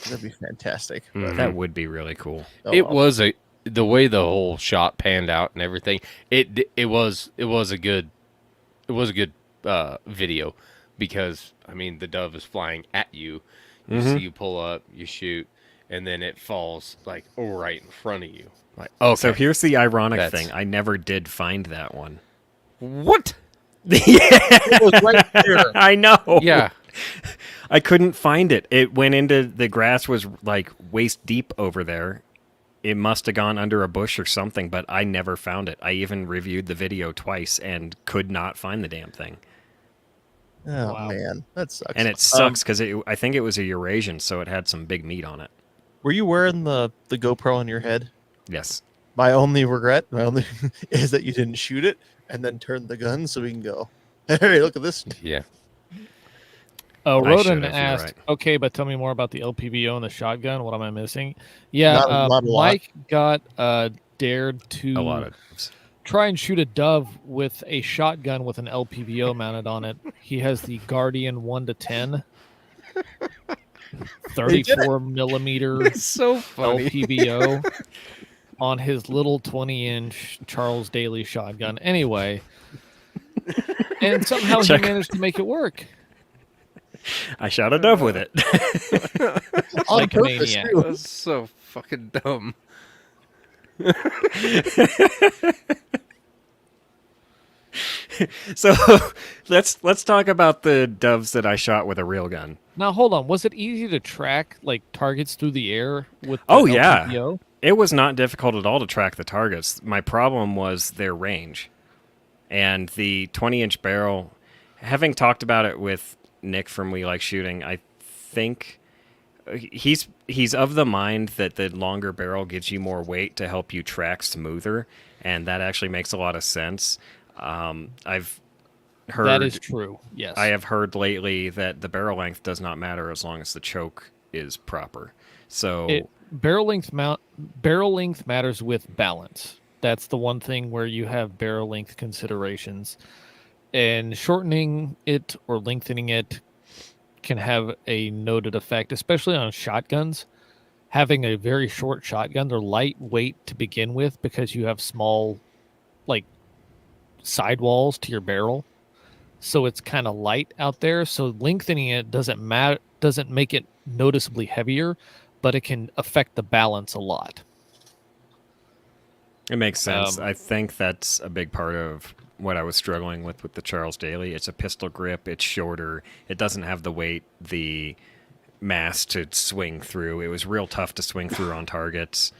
That'd be fantastic. Mhm. That would be really cool. Oh, It well. was the way the whole shot panned out and everything. It was a good video because I mean the dove is flying at you. You see you pull up, you shoot, and then it falls like right in front of you. Like So here's the ironic That's- thing: I never did find that one. what? It was right there. I know. Yeah. I couldn't find it. It went into the grass was like waist deep over there. It must have gone under a bush or something, but I never found it. I even reviewed the video twice and could not find the damn thing. Oh Wow. man, that sucks. And it sucks because I think it was a Eurasian, so it had some big meat on it. Were you wearing the GoPro on your head? Yes. My only regret, is that you didn't shoot it and then turn the gun so we can go. Hey, look at this. Yeah. Oh, I Roden should've, you're asked, right. okay, but tell me more about the LPVO and the shotgun. What am I missing? Yeah, Not a lot. Mike got dared A to lot of. try and shoot a dove with a shotgun with an LPVO mounted on it. He has the Guardian 1 to 10, 34 millimeter so LPVO on his little 20-inch Charles Daly shotgun. Anyway, and somehow he Check- managed to make it work. I shot a dove with it. On Like a purpose, maniac. too. That's so fucking dumb. So let's talk about the doves that I shot with a real gun. Now hold on. Was it easy to track like targets through the air with the Oh, yeah. LPPO? It was not difficult at all to track the targets. My problem was their range. And the 20-inch barrel, having talked about it with Nick from We Like Shooting, I think he's of the mind that the longer barrel gives you more weight to help you track smoother, and that actually makes a lot of sense. I've heard That is true. Yes. I have heard lately that the barrel length does not matter as long as the choke is proper. So Barrel length matters with balance. That's the one thing where you have barrel length considerations, and shortening it or lengthening it can have a noted effect, especially on shotguns. Having a very short shotgun, they're lightweight to begin with because you have small, like, sidewalls to your barrel, so it's kind of light out there. So lengthening it doesn't make it noticeably heavier, but it can affect the balance a lot. it makes sense. I think that's a big part of what I was struggling with the Charles Daly. It's a pistol grip. It's shorter. It doesn't have the weight, the mass to swing through. It was real tough to swing through on targets.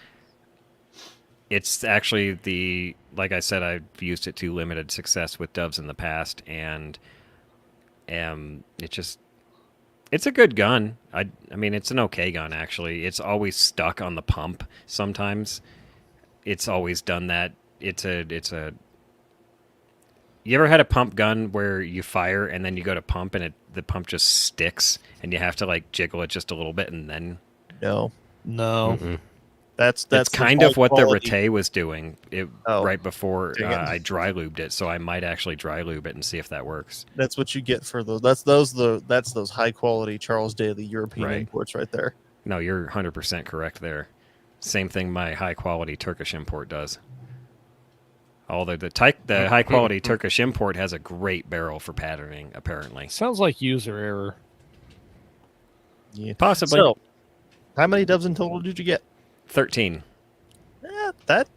It's actually like I said, I've used it to limited success with doves in the past, and it's a good gun. I mean, it's an okay gun, actually. It's always stuck on the pump sometimes. It's always done that. You ever had a pump gun where you fire and then you go to pump and the pump just sticks and you have to like jiggle it just a little bit and then... No, No. that's kind of what the Rete was doing right before Dang it. I dry lubed it, so I might actually dry lube it and see if that works. That's what you get for those. That's those high quality Charles Daly European Right. imports right there. No, you're 100% correct there. Same thing my high quality Turkish import does. Although the high quality Turkish import has a great barrel for patterning, apparently. Sounds like user error. Yeah. Possibly. So, how many doves in total did you get? 13. That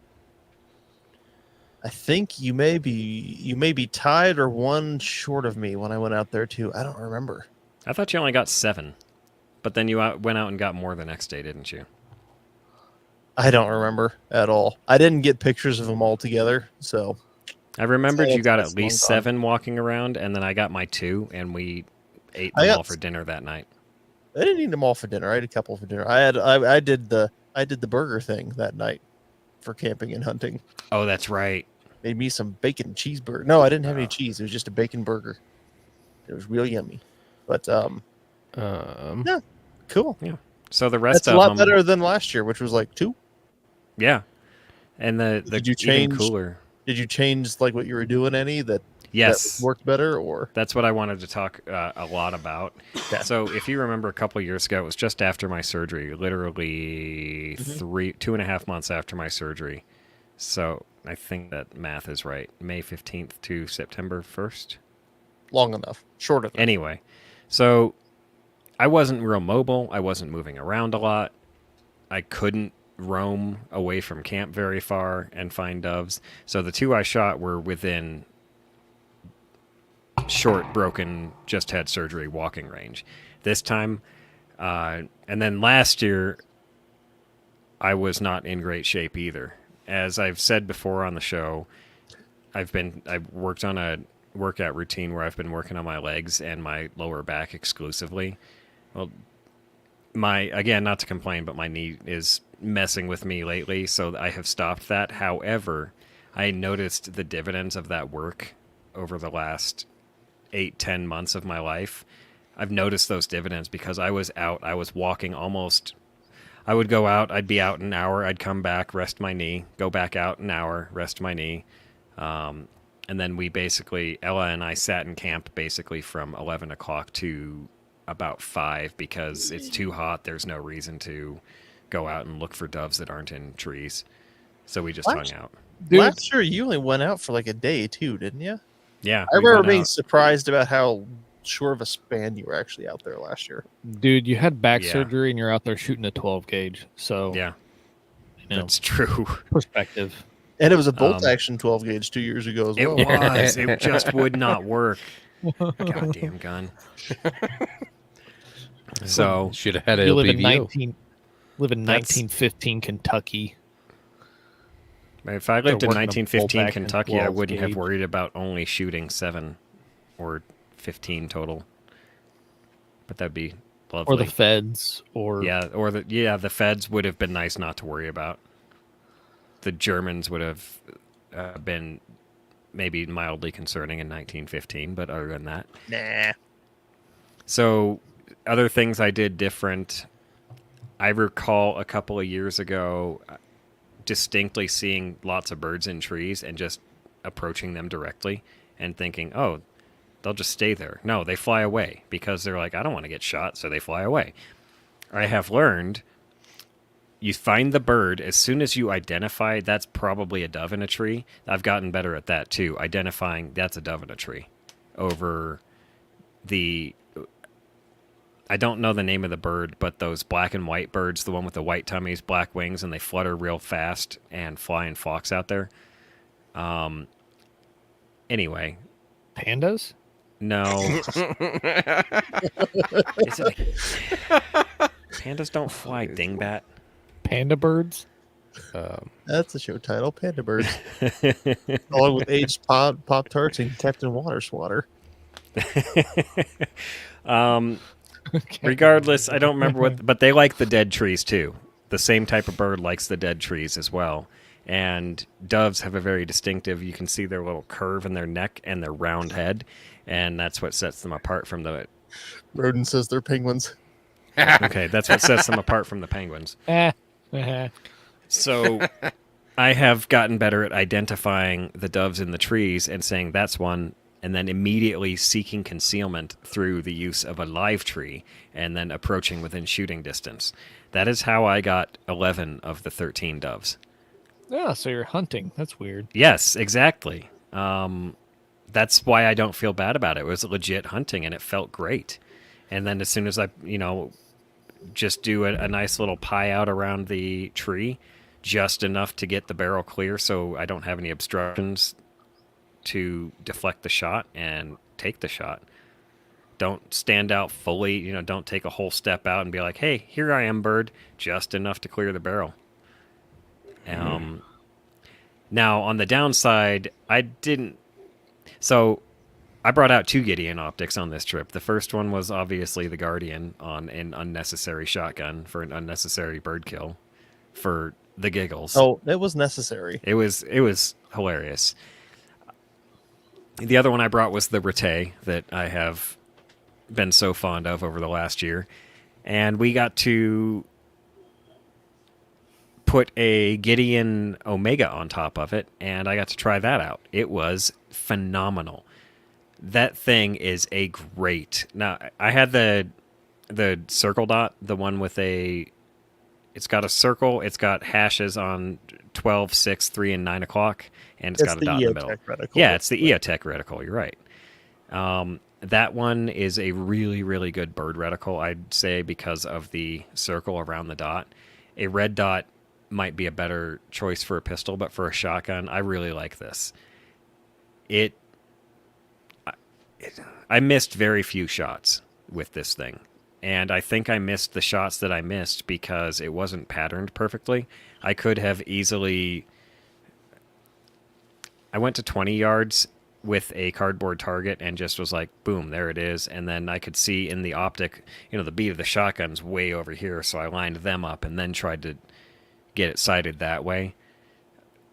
I think you may be tied or one short of me when I went out there too. I don't remember. I thought you only got 7. But then you went out and got more the next day, didn't you? I don't remember at all. I didn't get pictures of them all together, so I remembered So you got it's at least long gone. 7 walking around, and then I got my 2, and we ate I them got all for dinner that night. I didn't eat them all for dinner. I had a couple for dinner. I did the burger thing that night for camping and hunting. Oh, that's right. Made me some bacon cheeseburger. No, I didn't have any cheese. It was just a bacon burger. It was real yummy. But cool. So the rest That's a of lot them, better than last year, which was like 2. yeah. And the Did you even change- cooler. Did you change like what you were doing any that Yes. worked better or? That's what I wanted to talk a lot about. Yeah. So if you remember a couple years ago, it was just after my surgery, literally 2.5 months after my surgery. So I think that math is right. May 15th to September 1st. Long enough. Short enough. Anyway, so I wasn't real mobile. I wasn't moving around a lot. I couldn't roam away from camp very far and find doves. So the 2 I shot were within short, broken, just had surgery walking range. This time, and then last year, I was not in great shape either. As I've said before on the show, I've worked on a workout routine where I've been working on my legs and my lower back exclusively. Well, again, not to complain, but my knee is messing with me lately, so I have stopped that. However, I noticed the dividends of that work over the last 8-10 months of my life. I've noticed those dividends because I was out. I was walking almost. I would go out. I'd be out an hour. I'd come back, rest my knee, go back out an hour, rest my knee. And then Ella and I sat in camp basically from 11 o'clock to about 5 because it's too hot. There's no reason to go out and look for doves that aren't in trees. So we just hung out. Dude. Last year you only went out for like a day too, didn't you? Yeah. I we remember went being out. surprised about how sure of a span you were actually out there last year. Dude, you had back Yeah. surgery and you're out there shooting a 12 gauge. So, Yeah, you know, that's true. perspective. And it was a bolt Um, action 12 gauge 2 years ago as It well. was. It just would not work. Goddamn gun. So Should have had You live in LPVO. 1915 Kentucky. if I lived in working a 1915 bolt action Kentucky, I 12 wouldn't have gauge. worried about only shooting 7 or 15 total. But that'd be lovely. Or the feds, or the feds would have been nice not to worry about. The Germans would have been maybe mildly concerning in 1915, but other than that. Nah. So, other things I did different. I recall a couple of years ago distinctly seeing lots of birds in trees and just approaching them directly and thinking, oh, they'll just stay there. No, they fly away because they're like, I don't want to get shot, so they fly away. I have learned you find the bird as soon as you identify that's probably a dove in a tree. I've gotten better at that too, identifying that's a dove in a tree over the... I don't know the name of the bird, but those black and white birds, the one with the white tummies, black wings, and they flutter real fast and fly in flocks out there. Anyway. pandas. No. Pandas don't fly, dingbat. Panda birds. That's a show title, Panda Birds. Along with aged Pop-Tarts and Captain Water Swatter. Regardless, I don't remember what, but they like the dead trees too. The same type of bird likes the dead trees as well. And doves have a very distinctive, you can see their little curve in their neck and their round head, and that's what sets them apart from the... Rodin says they're penguins. Okay, that's what sets them apart from the penguins. So I have gotten better at identifying the doves in the trees and saying that's one, and then immediately seeking concealment through the use of a live tree and then approaching within shooting distance. That is how I got 11 of the 13 doves. Yeah, so you're hunting. That's weird. Yes, exactly. That's why I don't feel bad about it. It was legit hunting, and it felt great. And then as soon as I, just do a nice little pie out around the tree, just enough to get the barrel clear so I don't have any obstructions to deflect the shot and take the shot. Don't stand out fully, don't take a whole step out and be like, hey, here I am, bird, just enough to clear the barrel. Now, on the downside, I didn't... So, I brought out 2 Gideon optics on this trip. The first one was obviously the Guardian on an unnecessary shotgun for an unnecessary bird kill for the giggles. Oh, it was necessary. It was hilarious. The other one I brought was the Rete that I have been so fond of over the last year. And we got to put a Gideon Omega on top of it, and I got to try that out. It was phenomenal. That thing is a great... Now, I had the circle dot, the one with a... It's got a circle, it's got hashes on 12, 6, 3, and 9 o'clock, and it's got a dot in the middle. Reticle. Yeah, it's the EOTech reticle, you're right. That one is a really, really good bird reticle, I'd say, because of the circle around the dot. A red dot might be a better choice for a pistol, but for a shotgun, I really like this. I missed very few shots with this thing. And I think I missed the shots that I missed because it wasn't patterned perfectly. I could have easily... I went to 20 yards with a cardboard target and just was like, boom, there it is. And then I could see in the optic, the bead of the shotgun's way over here, so I lined them up and then tried to get it sighted that way.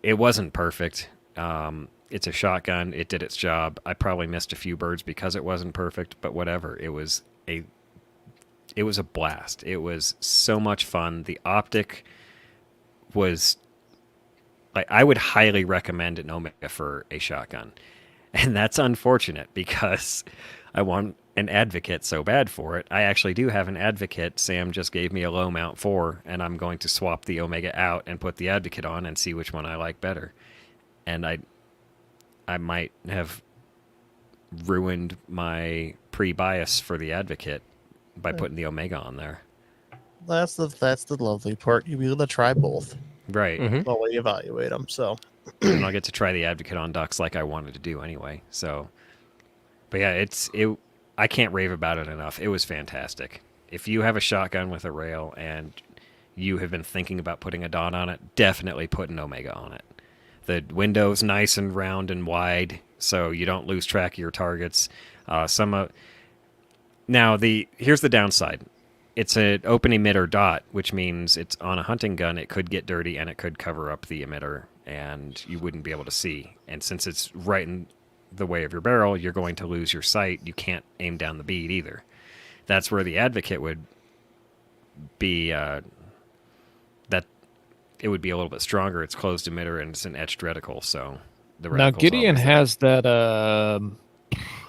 It wasn't perfect. It's a shotgun. It did its job. I probably missed a few birds because it wasn't perfect, but whatever. It was a blast. It was so much fun. The optic was... I would highly recommend an Omega for a shotgun. And that's unfortunate because I want an Advocate so bad for it. I actually do have an Advocate. Sam just gave me a low mount 4, and I'm going to swap the Omega out and put the Advocate on and see which one I like better. And I might have ruined my pre-bias for the advocate by putting the Omega on there. That's the lovely part. You'll be able to try both Right. Mhm. while we evaluate them. So And I'll get to try the advocate on ducks like I wanted to do anyway. So, but yeah, I can't rave about it enough. It was fantastic. If you have a shotgun with a rail and you have been thinking about putting a dot on it, definitely put an Omega on it. The window's nice and round and wide, so you don't lose track of your targets. Here's the downside. It's an open emitter dot, which means it's on a hunting gun. It could get dirty and it could cover up the emitter, and you wouldn't be able to see. And since it's right in the way of your barrel, you're going to lose your sight. You can't aim down the bead either. That's where the advocate would be. That it would be a little bit stronger. It's closed emitter and it's an etched reticle, so the Now reticle's Gideon always there. has that.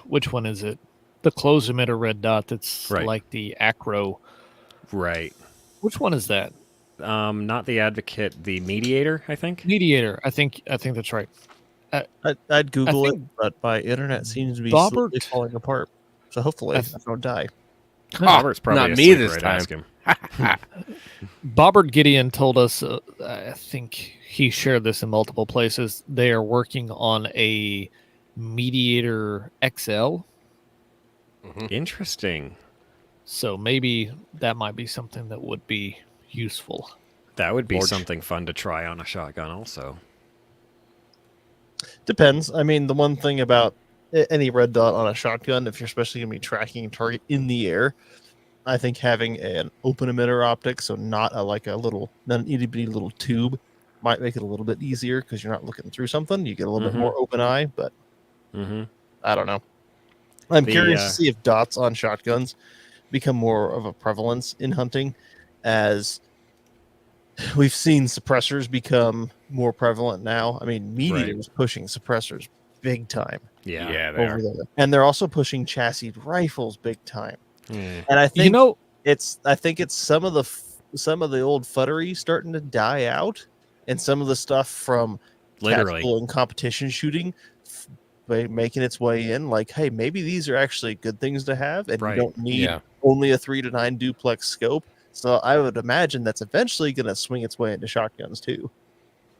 Which one is it? The closed emitter red dot. That's Right. like the acro. Right. Which one is that? Not the advocate, the mediator, I think. Mediator. I think that's right. I'd Google it, think but my internet seems to be Bobbert- slowly falling apart. So hopefully I don't die. Robert's probably not me asleep this right, time. ask him. Bobbert Gideon told us. I think he shared this in multiple places. They are working on a Mediator XL. Interesting. So maybe that might be something that would be useful. That would be Large. something fun to try on a shotgun also. Depends. I mean, the one thing about any red dot on a shotgun, if you're especially going to be tracking a target in the air, I think having an open emitter optic, so not a itty bitty little tube, might make it a little bit easier because you're not looking through something. You get a little bit Mhm. more open eye, but Mm-hmm. I don't know. I'm The, curious to see if dots on shotguns become more of a prevalence in hunting, as we've seen suppressors become more prevalent now. I mean, Mediator is pushing suppressors big time Yeah. they are. over there, and they're also pushing chassis rifles big time. Mm. And I think You know, it's some of the old futtery starting to die out, and some of the stuff from Literally. tactical and competition shooting making its way in. Like, hey, maybe these are actually good things to have, and Right. you don't need Yeah. only a 3-9 duplex scope. So I would imagine that's eventually going to swing its way into shotguns too.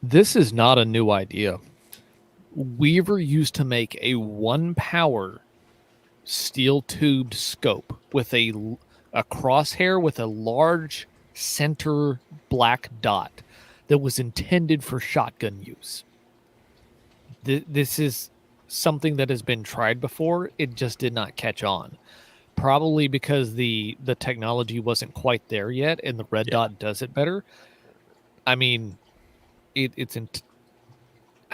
this is not a new idea. Weaver used to make a 1-power steel tubed scope with a crosshair with a large center black dot that was intended for shotgun use. This is something that has been tried before. It just did not catch on. Probably because the technology wasn't quite there yet, and the red dot does it better. I mean, I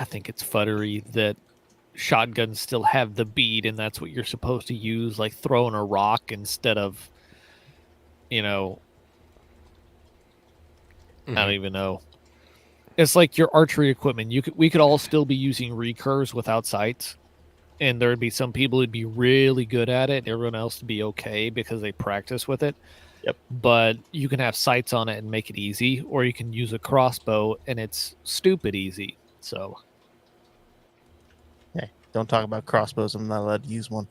think it's futtery that shotguns still have the bead, and that's what you're supposed to use, like throwing a rock instead of, I don't even know. It's like your archery equipment. We could all still be using recurves without sights, and there'd be some people who'd be really good at it, and everyone else would be okay because they practice with it. Yep. But you can have sights on it and make it easy, or you can use a crossbow and it's stupid easy. So, Hey, don't talk about crossbows. I'm not allowed to use one.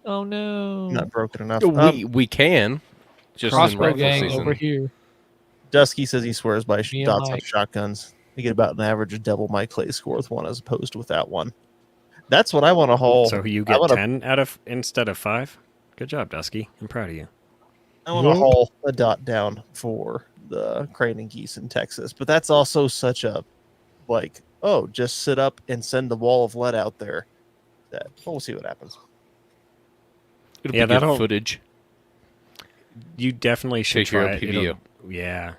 oh no, I'm not broken enough. We can. Just in crossbow rifle gang season. over here. Dusky says he swears by Me and dots on Mike. shotguns. You get about an average of double my clay score with one as opposed to without one. That's what I want to haul. So you I get wanna- 10 out of instead of 5? Good job, Dusky. I'm proud of you. I want to haul a dot down for the crane and geese in Texas, but that's also such a just sit up and send the wall of lead out there. That we'll see what happens. It'll Yeah, be good that'll- footage. You definitely should Take your try it. PVO. It'll- Yeah.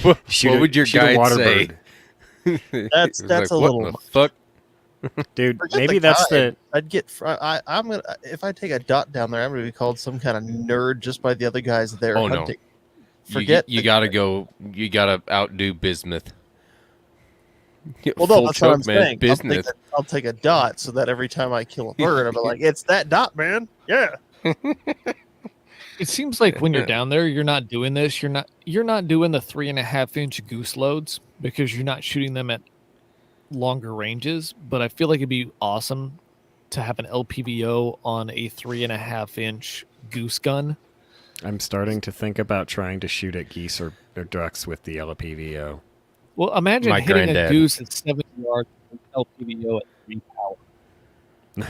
What Shoot would your shoot a guide water say? bird. That's It was a what little the much. fuck. Dude, Forget maybe the that's guide. the I'd get. I'm gonna if I take a dot down there, I'm gonna be called some kind of nerd just by the other guys there Oh, no. hunting. Forget You the- gotta go. You gotta outdo bismuth. Well, no, Full that's what I'm choke, man. saying. Bismuth. I'll take a dot so that every time I kill a bird, I'll be like, "It's that dot, man." Yeah. It seems like when you're down there, you're not doing this. You're not doing the 3.5-inch goose loads because you're not shooting them at longer ranges. But I feel like it'd be awesome to have an LPVO on a 3.5-inch goose gun. I'm starting to think about trying to shoot at geese or ducks with the LPVO. Well, imagine My hitting granddad. a goose at 7 yards with an LPVO at 3 power.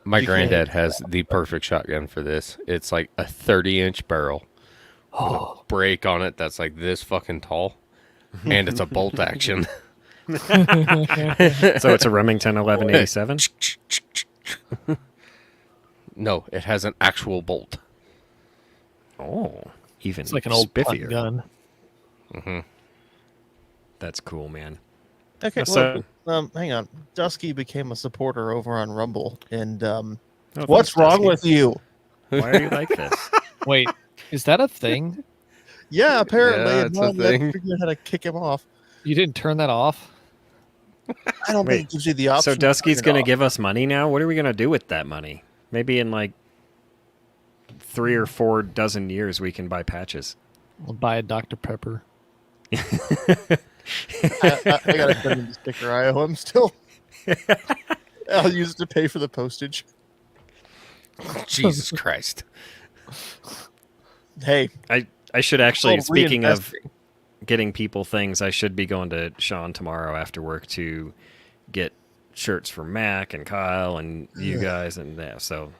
My You granddad can't- has the perfect shotgun for this. It's like a 30-inch barrel with a Oh, break on it that's like this fucking tall, and it's a bolt action. So it's a Remington 1187? No, it has an actual bolt. Oh, even it's like an old punt spiffier. gun. That's cool, man. Okay, So- hang on. Dusky became a supporter over on Rumble, and Oh, what's thanks, wrong Dusty. with you? Why are you like this? Wait, is that a thing? Yeah, apparently, Yeah, and it's now a I'm gonna thing. figure out how to kick him off. You didn't turn that off? I don't Wait, think it gives you the option. So to Dusky's turn it going to off. give us money now? What are we going to do with that money? Maybe in like 3 or 4 dozen years we can buy patches. I'll buy a Dr. Pepper. I gotta send him the sticker. I owe him still. I'll use it to pay for the postage. Jesus Christ. Hey, I should actually, called speaking of reinvesting. getting people things, I should be going to Sean tomorrow after work to get shirts for Mac and Kyle and you guys and that. So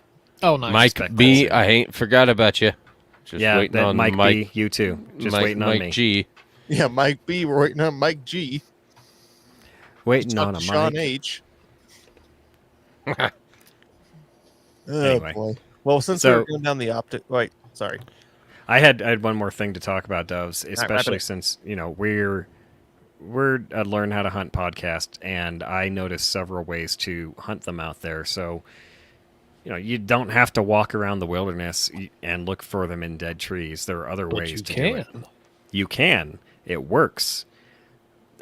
Oh, nice. Mike Respect B, that. I ain't forgot about you. Just yeah, waiting that on Mike Mike, B, you too. Just Mike, waiting on Mike me. G. Yeah, Mike B. We're waiting on Mike G. Waiting Talk on to a Sean Mike. H. Anyway. Boy. Well, since So- we're going down the optic, wait, sorry. I had one more thing to talk about, Doves, wrap it especially up. since we're a Learn How to Hunt podcast, and I noticed several ways to hunt them out there. So you don't have to walk around the wilderness and look for them in dead trees. There are other But ways you to do it. can. You can. It works.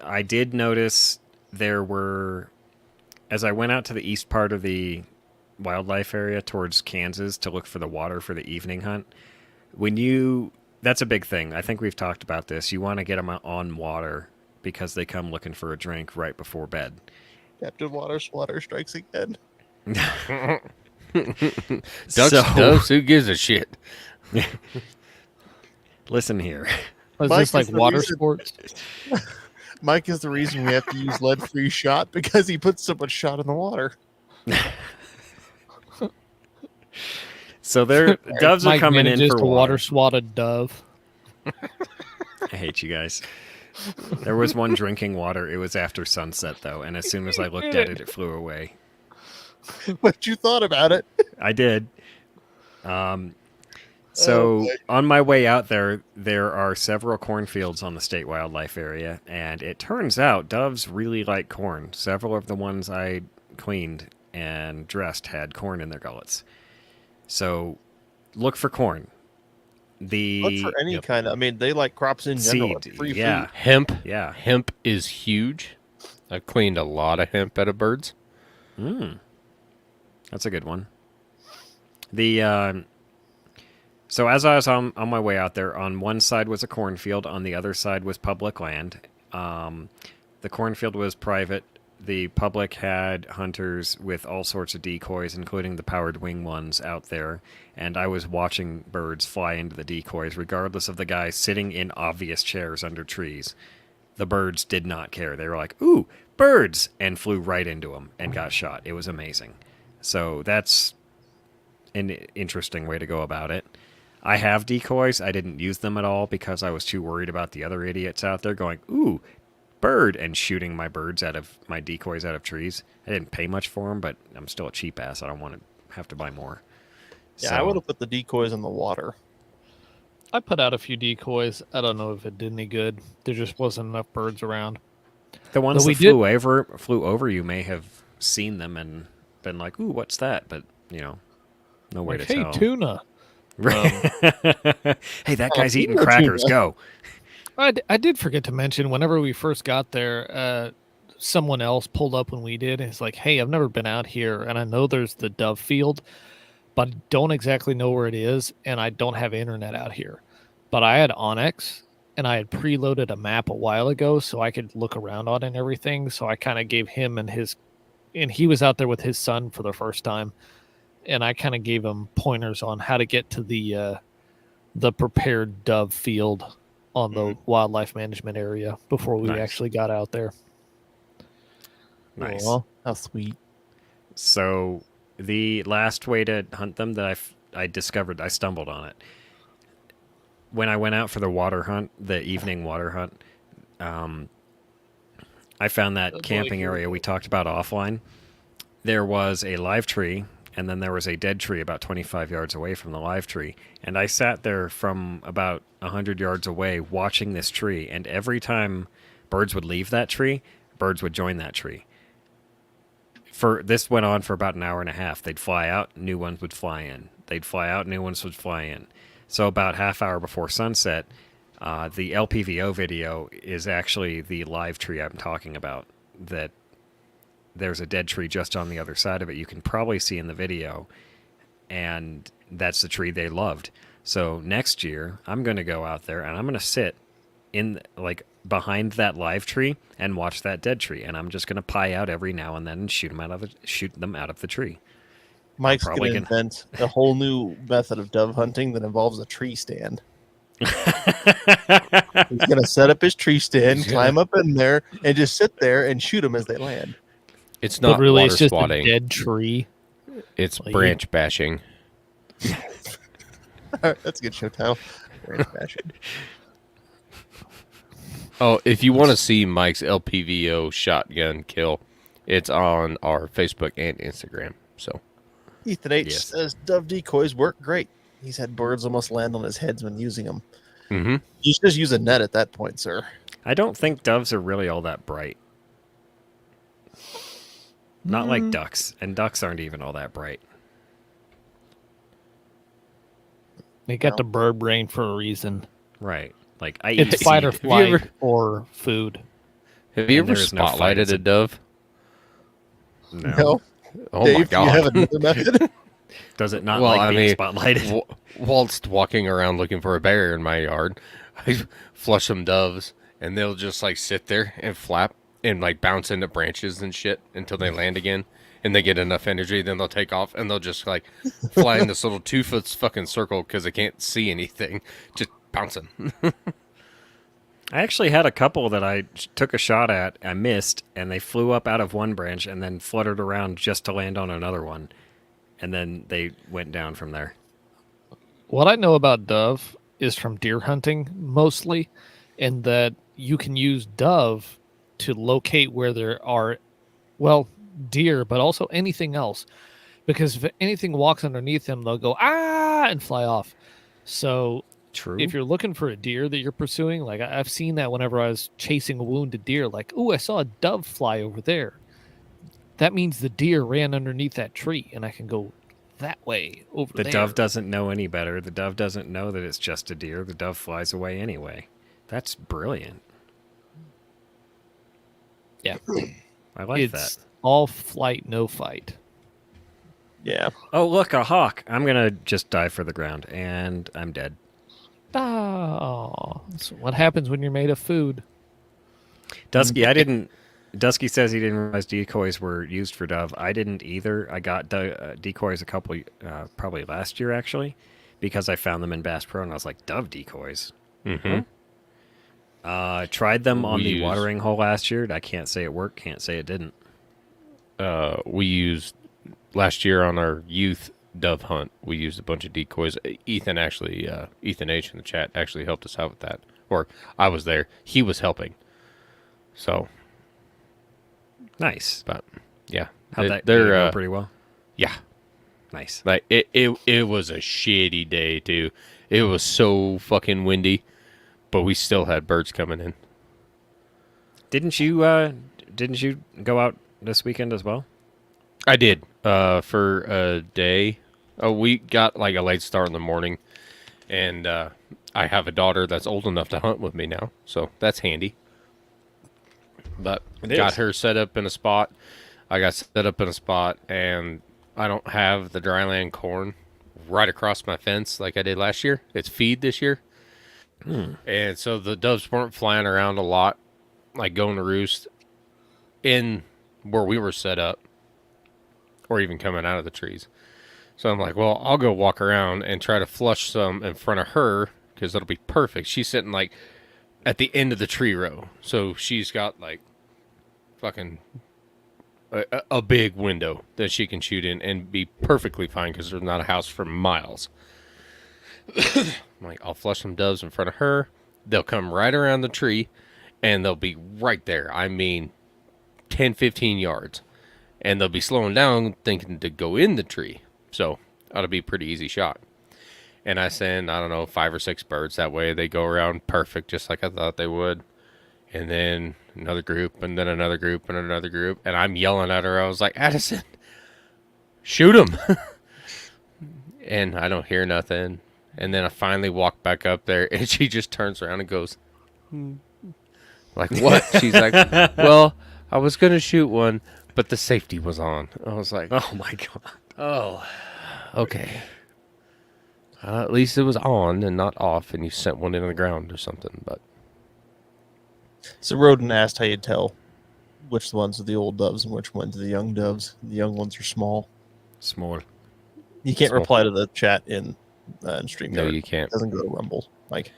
I did notice there were, as I went out to the east part of the wildlife area towards Kansas to look for the water for the evening hunt. That's a big thing. I think we've talked about this. You want to get them on water because they come looking for a drink right before bed. Captain Water Swatter strikes again. Ducks, doves, who gives a shit? Listen here. Is Mike this like is the water reason- sports? Mike is the reason we have to use lead-free shot because he puts so much shot in the water. So doves are Mike coming in manages for to water. swat a dove. I hate you guys. There was one drinking water. It was after sunset, though, and as soon as I looked at it, it flew away. But you thought about it. I did. Oh, So boy. on my way out there are several cornfields on the state wildlife area, and it turns out doves really like corn. Several of the ones I cleaned and dressed had corn in their gullets. So look for corn. Look for any kind of. I mean, they like crops in general. seed, It's free yeah, food. Hemp. yeah. Hemp is huge. I've cleaned a lot of hemp out of birds. That's a good one. So as I was on my way out there, on one side was a cornfield, on the other side was public land. The cornfield was private. The public had hunters with all sorts of decoys, including the powered wing ones out there. And I was watching birds fly into the decoys, regardless of the guys sitting in obvious chairs under trees. The birds did not care. They were like, "Ooh, birds!" and flew right into them and got shot. It was amazing. So that's an interesting way to go about it. I have decoys. I didn't use them at all because I was too worried about the other idiots out there going, "Ooh, bird," and shooting my decoys out of trees. I didn't pay much for them, but I'm still a cheap ass. I don't want to have to buy more. Yeah, I would have put the decoys in the water. I put out a few decoys. I don't know if it did any good. There just wasn't enough birds around. The ones But we that flew over you may have seen them and been like, "Ooh, what's that?" But no way Like, to hey, tell. tuna. Hey, that guy's eating tuna, crackers. tuna. Go. I did forget to mention, whenever we first got there, someone else pulled up when we did. And it's like, hey, I've never been out here, and I know there's the dove field, but I don't exactly know where it is, and I don't have internet out here. But I had Onyx, and I had preloaded a map a while ago so I could look around on it and everything. So I kind of gave him and his and he was out there with his son for the first time, and I kind of gave him pointers on how to get to the prepared dove field on the wildlife management area before we Nice. actually got out there. Nice. Aw, how sweet. So the last way to hunt them that I discovered, I stumbled on it. When I went out for the water hunt, the evening water hunt, I found that camping area we talked about offline. There was a live tree, and then there was a dead tree about 25 yards away from the live tree. And I sat there from about 100 yards away watching this tree, and every time birds would leave that tree, birds would join that tree. This went on for about an hour and a half. They'd fly out, new ones would fly in. They'd fly out, new ones would fly in. So about half hour before sunset, the LPVO video is actually the live tree I'm talking about. That there's a dead tree just on the other side of it. You can probably see in the video, and that's the tree they loved. So next year, I'm going to go out there and I'm going to sit in behind that live tree and watch that dead tree, and I'm just going to pie out every now and then and shoot them out of the tree. Mike's probably going to invent a whole new method of dove hunting that involves a tree stand. He's going to set up his tree stand, climb up in there, and just sit there and shoot them as they land. It's not But really, water it's just swatting. a dead tree. It's branch bashing. That's a good show title. Branch bashing. Oh, if you want to see Mike's LPVO shotgun kill, it's on our Facebook and Instagram. So, Ethan H Yes. says dove decoys work great. He's had birds almost land on his heads when using them. mm-hmm. You should just use a net at that point, sir. I don't think doves are really all that bright. Not like ducks, and ducks aren't even all that bright. They got the bird brain for a reason. Right. Like I It's eat fight or seed. flight or food. Have you And ever there is no fight, spotlighted it's a dove? No. Oh Dave, my do you have god! another method? Does it not Well, like I being mean, spotlighted? Whilst walking around looking for a bear in my yard, I flush some doves, and they'll just like sit there and flap and like bounce into branches and shit until they land again, and they get enough energy. Then they'll take off, and they'll just like fly in this little 2-foot fucking circle because they can't see anything, just bouncing. I actually had a couple that I took a shot at, I missed, and they flew up out of one branch and then fluttered around just to land on another one. And then they went down from there. What I know about dove is from deer hunting mostly, and that you can use dove to locate where there are, well, deer, but also anything else. Because if anything walks underneath them, they'll go, ah, and fly off. So True. if you're looking for a deer that you're pursuing, like I've seen that whenever I was chasing a wounded deer, like, ooh, I saw a dove fly over there. That means the deer ran underneath that tree, and I can go that way over The there. dove doesn't know any better. The dove doesn't know that it's just a deer. The dove flies away anyway. That's brilliant. Yeah. I like It's that. all flight, no fight. Yeah. Oh, look, a hawk. I'm going to just dive for the ground, and I'm dead. Oh, that's what happens when you're made of food. Dusky, Dusky says he didn't realize decoys were used for dove. I didn't either. I got decoys a couple, probably last year actually, because I found them in Bass Pro, and I was like, dove decoys. Mm-hmm. Tried them on We the used- watering hole last year. I can't say it worked. Can't say it didn't. We used last year on our youth dove hunt. We used a bunch of decoys. Ethan H in the chat actually helped us out with that, or I was there. He was helping. So, Nice. but yeah, How'd that they're go pretty well? yeah. Nice. Like it was a shitty day too. It was so fucking windy, but we still had birds coming in. Didn't you go out this weekend as well? I did for a day. We got like a late start in the morning, and I have a daughter that's old enough to hunt with me now, so that's handy. But It got is. her set up in a spot. I got set up in a spot, and I don't have the dryland corn right across my fence like I did last year. It's feed this year. And so the doves weren't flying around a lot, like going to roost in where we were set up. or even coming out of the trees. So I'm like, well, I'll go walk around and try to flush some in front of her because it'll be perfect. She's sitting like at the end of the tree row, so she's got like fucking a big window that she can shoot in and be perfectly fine because there's not a house for miles. I'm like, I'll flush some doves in front of her. They'll come right around the tree and they'll be right there. I mean, 10, 15 yards. And they'll be slowing down thinking to go in the tree. So that'll be a pretty easy shot. And I send, I don't know, 5 or 6 birds. That way they go around perfect, just like I thought they would. And then another group, and then another group, and another group. And I'm yelling at her. I was like, Addison, shoot them. And I don't hear nothing. And then I finally walk back up there, and she just turns around and goes, like, what? She's like, well, I was going to shoot one, but the safety was on. I was like, Oh my god. oh, okay. At least it was on and not off, and you sent one into the ground or something. But So Roden asked how you tell which ones are the old doves and which ones are the young doves. The young ones are small. Small. You can't Small. reply to the chat in StreamYard. no, you can't. It doesn't go to Rumble. Like,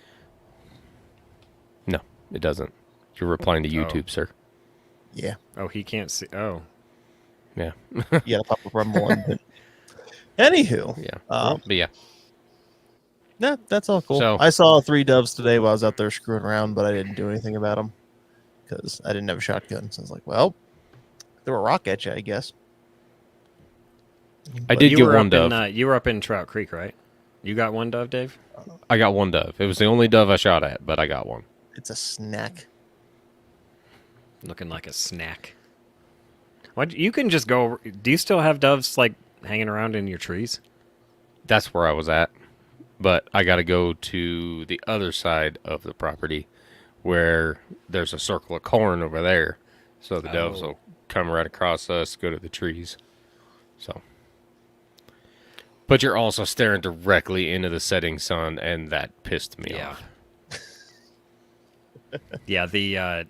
No, it doesn't. You're replying to YouTube, sir. yeah, Oh, he can't see. Oh. Yeah. you gotta pop up Rumble. Anywho, Yeah. Um, But yeah. yeah, that's all cool. So- I saw 3 doves today while I was out there screwing around, but I didn't do anything about them because I didn't have a shotgun. So I was like, well, throw a rock at you, I guess. I But did you get were one up dove. In, you were up in Trout Creek, right? You got one dove, Dave? I got one dove. It was the only dove I shot at, but I got one. It's a snack. Looking like a snack. What? You can just go. Do you still have doves like hanging around in your trees? That's where I was at. But I got to go to the other side of the property where there's a circle of corn over there. So the doves Oh. will come right across us, go to the trees. So. But you're also staring directly into the setting sun, and that pissed me Yeah. off. Yeah. The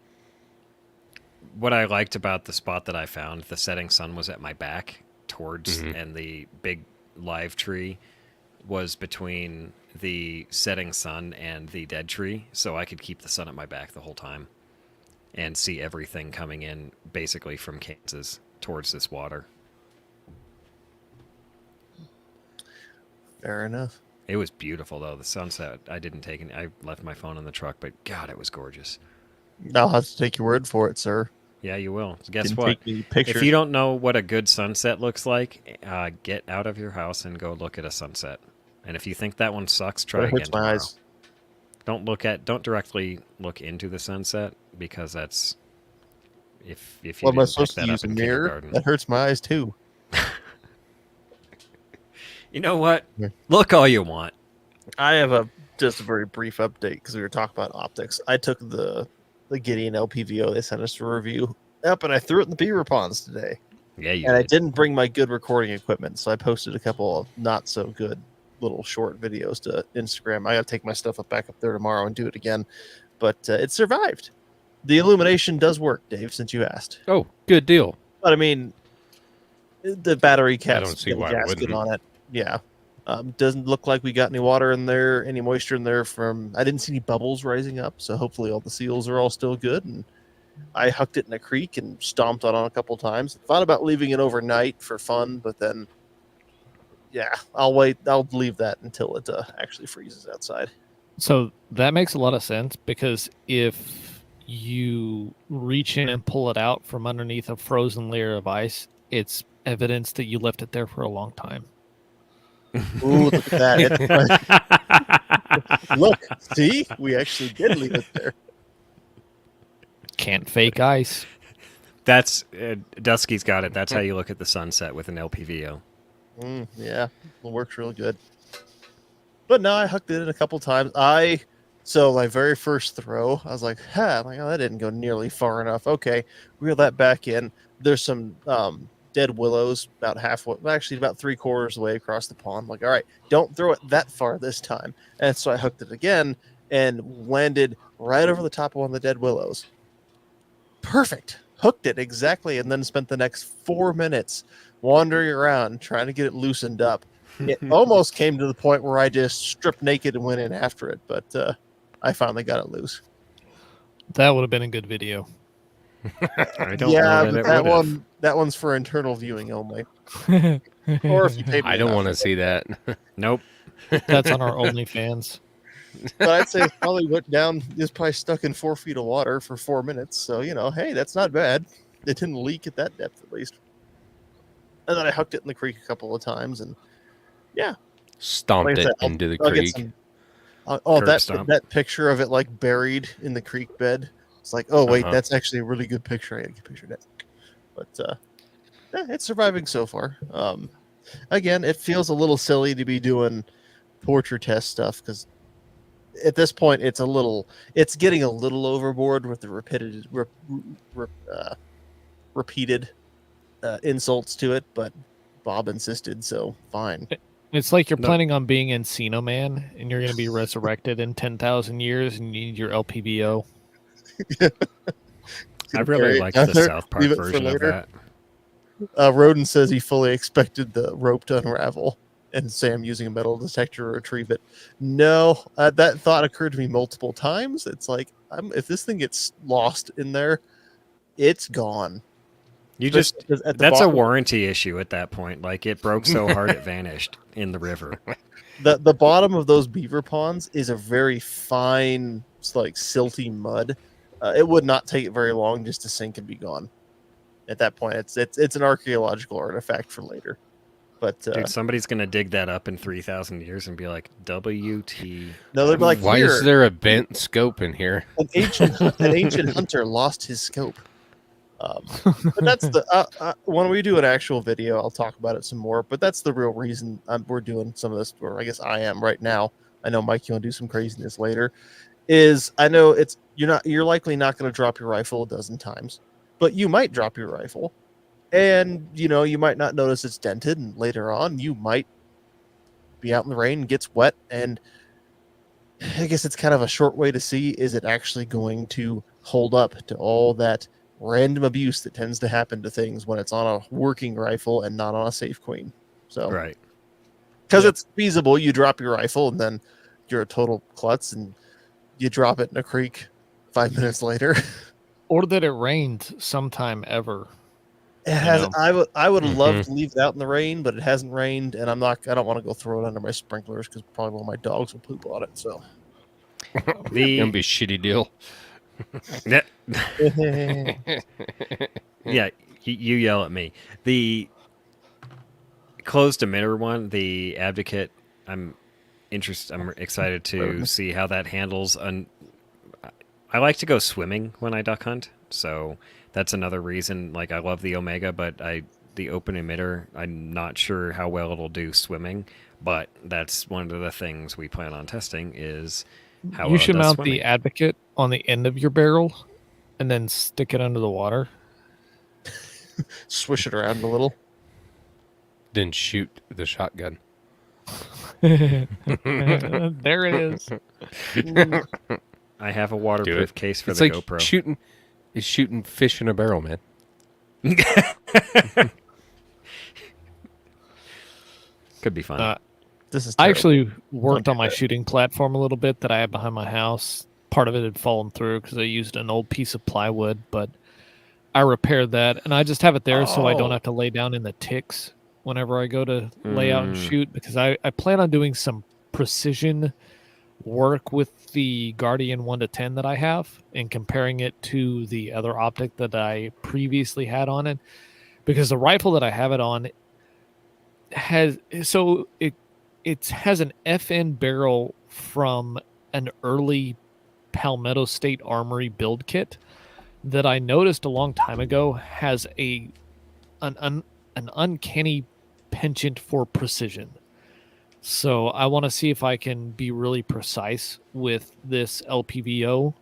what I liked about the spot that I found, the setting sun was at my back towards, and the big live tree was between the setting sun and the dead tree, so I could keep the sun at my back the whole time and see everything coming in basically from Kansas towards this water. Fair enough. It was beautiful though. The sunset, I didn't take any. I left my phone in the truck, but God, it was gorgeous. I'll have to take your word for it, sir. Yeah, you will. Guess Didn't what? take any pictures. If you don't know what a good sunset looks like, get out of your house and go look at a sunset. And if you think that one sucks, try It again hurts my tomorrow. eyes. Don't directly look into the sunset because that's if you What am I didn't pick supposed to that use? up A in mirror? kindergarten. That hurts my eyes too. You know what? Yeah. Look all you want. I have just a very brief update because we were talking about optics. I took the Gideon LPVO they sent us to review up and I threw it in the beaver ponds today. Yeah, you And I did. didn't bring my good recording equipment, so I posted a couple of not so good little short videos to Instagram. I got to take my stuff back up there tomorrow and do it again, but it survived. The illumination does work, Dave, since you asked. Oh, good deal. But I mean, the battery caps don't see got a why it gasket wouldn't. on it. Yeah. Doesn't look like we got any water in there, any moisture in there from. I didn't see any bubbles rising up, so hopefully all the seals are all still good. And I hucked it in a creek and stomped on it a couple times. Thought about leaving it overnight for fun, but then, yeah, I'll wait. I'll leave that until it actually freezes outside. So that makes a lot of sense because if you reach in and pull it out from underneath a frozen layer of ice, it's evidence that you left it there for a long time. Ooh, look at that! Look, see, we actually did leave it there. Can't fake ice. That's Dusky's got it. That's how you look at the sunset with an LPVO. Yeah, it works real good. But no, I hucked it in a couple times. So my very first throw, I was like, oh, that didn't go nearly far enough. Okay, reel that back in. There's some dead willows about halfway, actually about 3/4 of the way across the pond. I'm like, all right, don't throw it that far this time. And so I hooked it again and landed right over the top of one of the dead willows. Perfect. Hooked it exactly, and then spent the next 4 minutes wandering around trying to get it loosened up. It almost came to the point where I just stripped naked and went in after it, but I finally got it loose. That would have been a good video. I don't Yeah, know that but it would have. that one's for internal viewing only. Or if you pay me I don't enough. want to see that. Nope. That's on our OnlyFans. But I'd say it probably went down. It's probably stuck in 4 feet of water for 4 minutes. So hey, that's not bad. It didn't leak at that depth, at least. And then I hooked it in the creek a couple of times, and yeah, Stomped like I it said, into the I'll get creek. some. Curb That stomp. that picture of it like buried in the creek bed. It's like, oh wait, Uh-huh. that's actually a really good picture. I gotta get a picture of that. But it's surviving so far. Again, it feels a little silly to be doing torture test stuff because at this point it's getting a little overboard with the repeated insults to it. But Bob insisted, so fine. It's like you're No. planning on being Encino Man, and you're going to be resurrected in 10,000 years, and you need your LPVO. I really like the South Park version of that. Roden says he fully expected the rope to unravel and Sam using a metal detector to retrieve it. No, that thought occurred to me multiple times. It's like, if this thing gets lost in there, it's gone. You Especially just 'cause at the that's a bottom- warranty issue at that point. Like it broke so hard it vanished in the river. The bottom of those beaver ponds is a very fine, like silty mud. It would not take it very long just to sink and be gone. At that point, it's an archaeological artifact for later. But Dude, somebody's gonna dig that up in 3,000 years and be like, "WT." no, they'd be like, Why here, is there a bent scope in here? an ancient hunter lost his scope. But that's the when we do an actual video, I'll talk about it some more. But that's the real reason we're doing some of this, or I guess I am right now. I know Mike, you want to do some craziness later. Is I know you're likely not going to drop your rifle a dozen times, but you might drop your rifle, and you might not notice it's dented, and later on you might be out in the rain and gets wet, and I guess it's kind of a short way to see, is it actually going to hold up to all that random abuse that tends to happen to things when it's on a working rifle and not on a safe queen. So Right. because it's feasible, you drop your rifle and then you're a total klutz and you drop it in a creek 5 minutes later. Or that it rained sometime ever. It has. know. I would love Mhm. to leave it out in the rain, but it hasn't rained, and I don't want to go throw it under my sprinklers because probably one of my dogs will poop on it. So Gonna The be a shitty deal. yeah, you yell at me. The closed emitter one, the Advocate. I'm excited to see how that handles. I like to go swimming when I duck hunt, so that's another reason. Like I love the Omega, but the open emitter, I'm not sure how well it'll do swimming. But that's one of the things we plan on testing is how You well should it does mount swimming. the Advocate on the end of your barrel and then stick it under the water. swish it around a little. Then shoot the shotgun. There it is. I have a Do waterproof it. case for It's the like GoPro. shooting fish in a barrel, man. Could be fun. This is. I Terrible. actually worked Don't on do my that. shooting platform a little bit that I had behind my house. Part of it had fallen through because I used an old piece of plywood, but I repaired that and I just have it there so I don't Oh. have to lay down in the ticks whenever I go to lay out and Mm. shoot, because I plan on doing some precision work with the Guardian 1 to 10 that I have and comparing it to the other optic that I previously had on it, because the rifle that I have it on has it has an FN barrel from an early Palmetto State Armory build kit that I noticed a long time ago has an uncanny penchant for precision. So I want to see if I can be really precise with this LPVO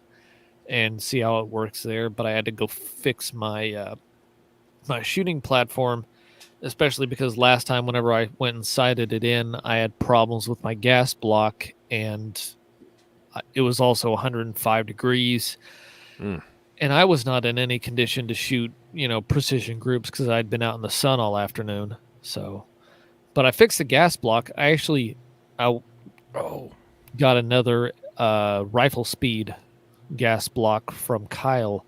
and see how it works there. But I had to go fix my my shooting platform, especially because last time whenever I went and sighted it in, I had problems with my gas block, and it was also 105 degrees. Mm. and I was not in any condition to shoot, precision groups because I'd been out in the sun all afternoon. So, but I fixed the gas block. I Oh, got another rifle speed gas block from Kyle,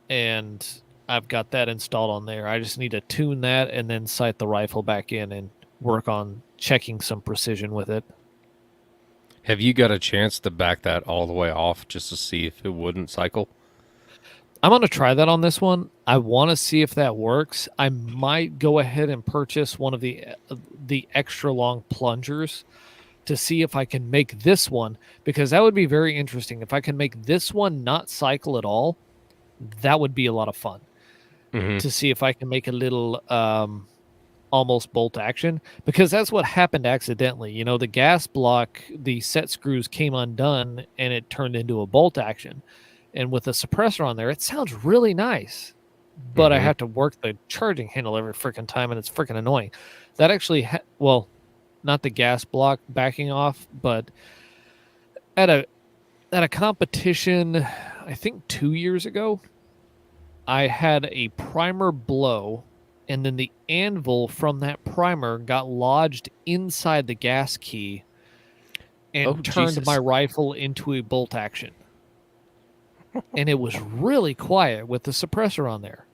and I've got that installed on there. I just need to tune that and then sight the rifle back in and work on checking some precision with it. have you got a chance to back that all the way off just to see if it wouldn't cycle? I'm going to try that on this one. I want to see if that works. I might go ahead and purchase one of the extra long plungers to see if I can make this one, because that would be very interesting. If I can make this one not cycle at all, that would be a lot of fun Mm-hmm. to see if I can make a little almost bolt action, because that's what happened accidentally. The gas block, the set screws came undone and it turned into a bolt action. And with the suppressor on there, it sounds really nice, but I Mhm. have to work the charging handle every freaking time, and it's freaking annoying. That actually, not the gas block backing off, but at a competition, I think 2 years ago, I had a primer blow, and then the anvil from that primer got lodged inside the gas key and Oh, turned Jesus. my rifle into a bolt action. And it was really quiet with the suppressor on there.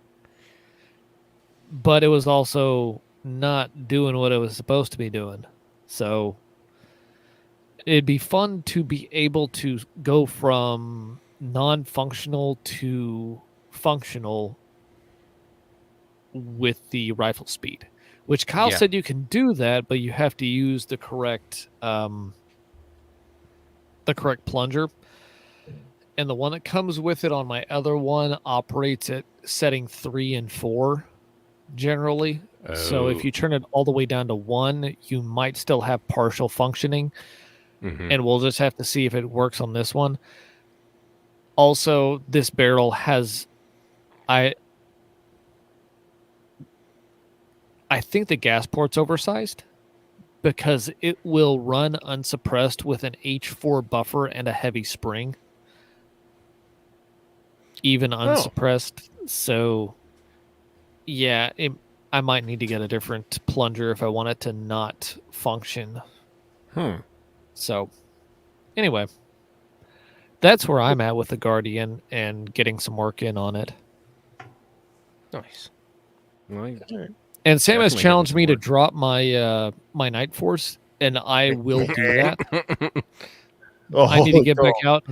But it was also not doing what it was supposed to be doing. So it'd be fun to be able to go from non-functional to functional with the rifle speed, which Kyle Yeah. said you can do that, but you have to use the correct plunger. And the one that comes with it on my other one operates at setting 3 and 4 generally. So if Oh. you turn it all the way down to 1, you might still have partial functioning, Mhm. and we'll just have to see if it works on this one. Also, this barrel has I think the gas port's oversized because it will run unsuppressed with an H4 buffer and a heavy spring, even unsuppressed. So, yeah, I might need to get a different plunger if I want it to not function. So, anyway, that's where I'm at with the Guardian and getting some work in on it. Nice. Well, And Sam has Definitely challenged getting me to some work. drop my Night Force, and I will do that. Oh, I need to get back no. out.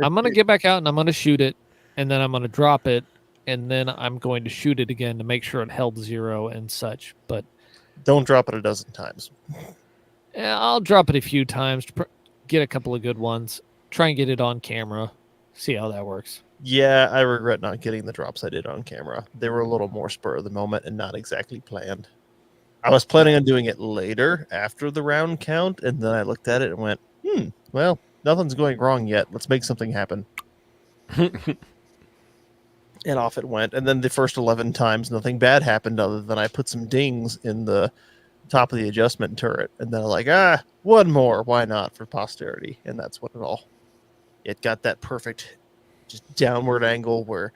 I'm going to get back out and I'm going to shoot it, and then I'm going to drop it, and then I'm going to shoot it again to make sure it held 0 and such. But Don't drop it a dozen times. I'll drop it a few times, get a couple of good ones, try and get it on camera, see how that works. Yeah, I regret not getting the drops I did on camera. They were a little more spur of the moment and not exactly planned. I was planning on doing it later after the round count, and then I looked at it and went, well, nothing's going wrong yet. Let's make something happen. And off it went. And then the first 11 times, nothing bad happened other than I put some dings in the top of the adjustment turret. And then I'm like, one more. Why not, for posterity? And that's what it got that perfect just downward angle where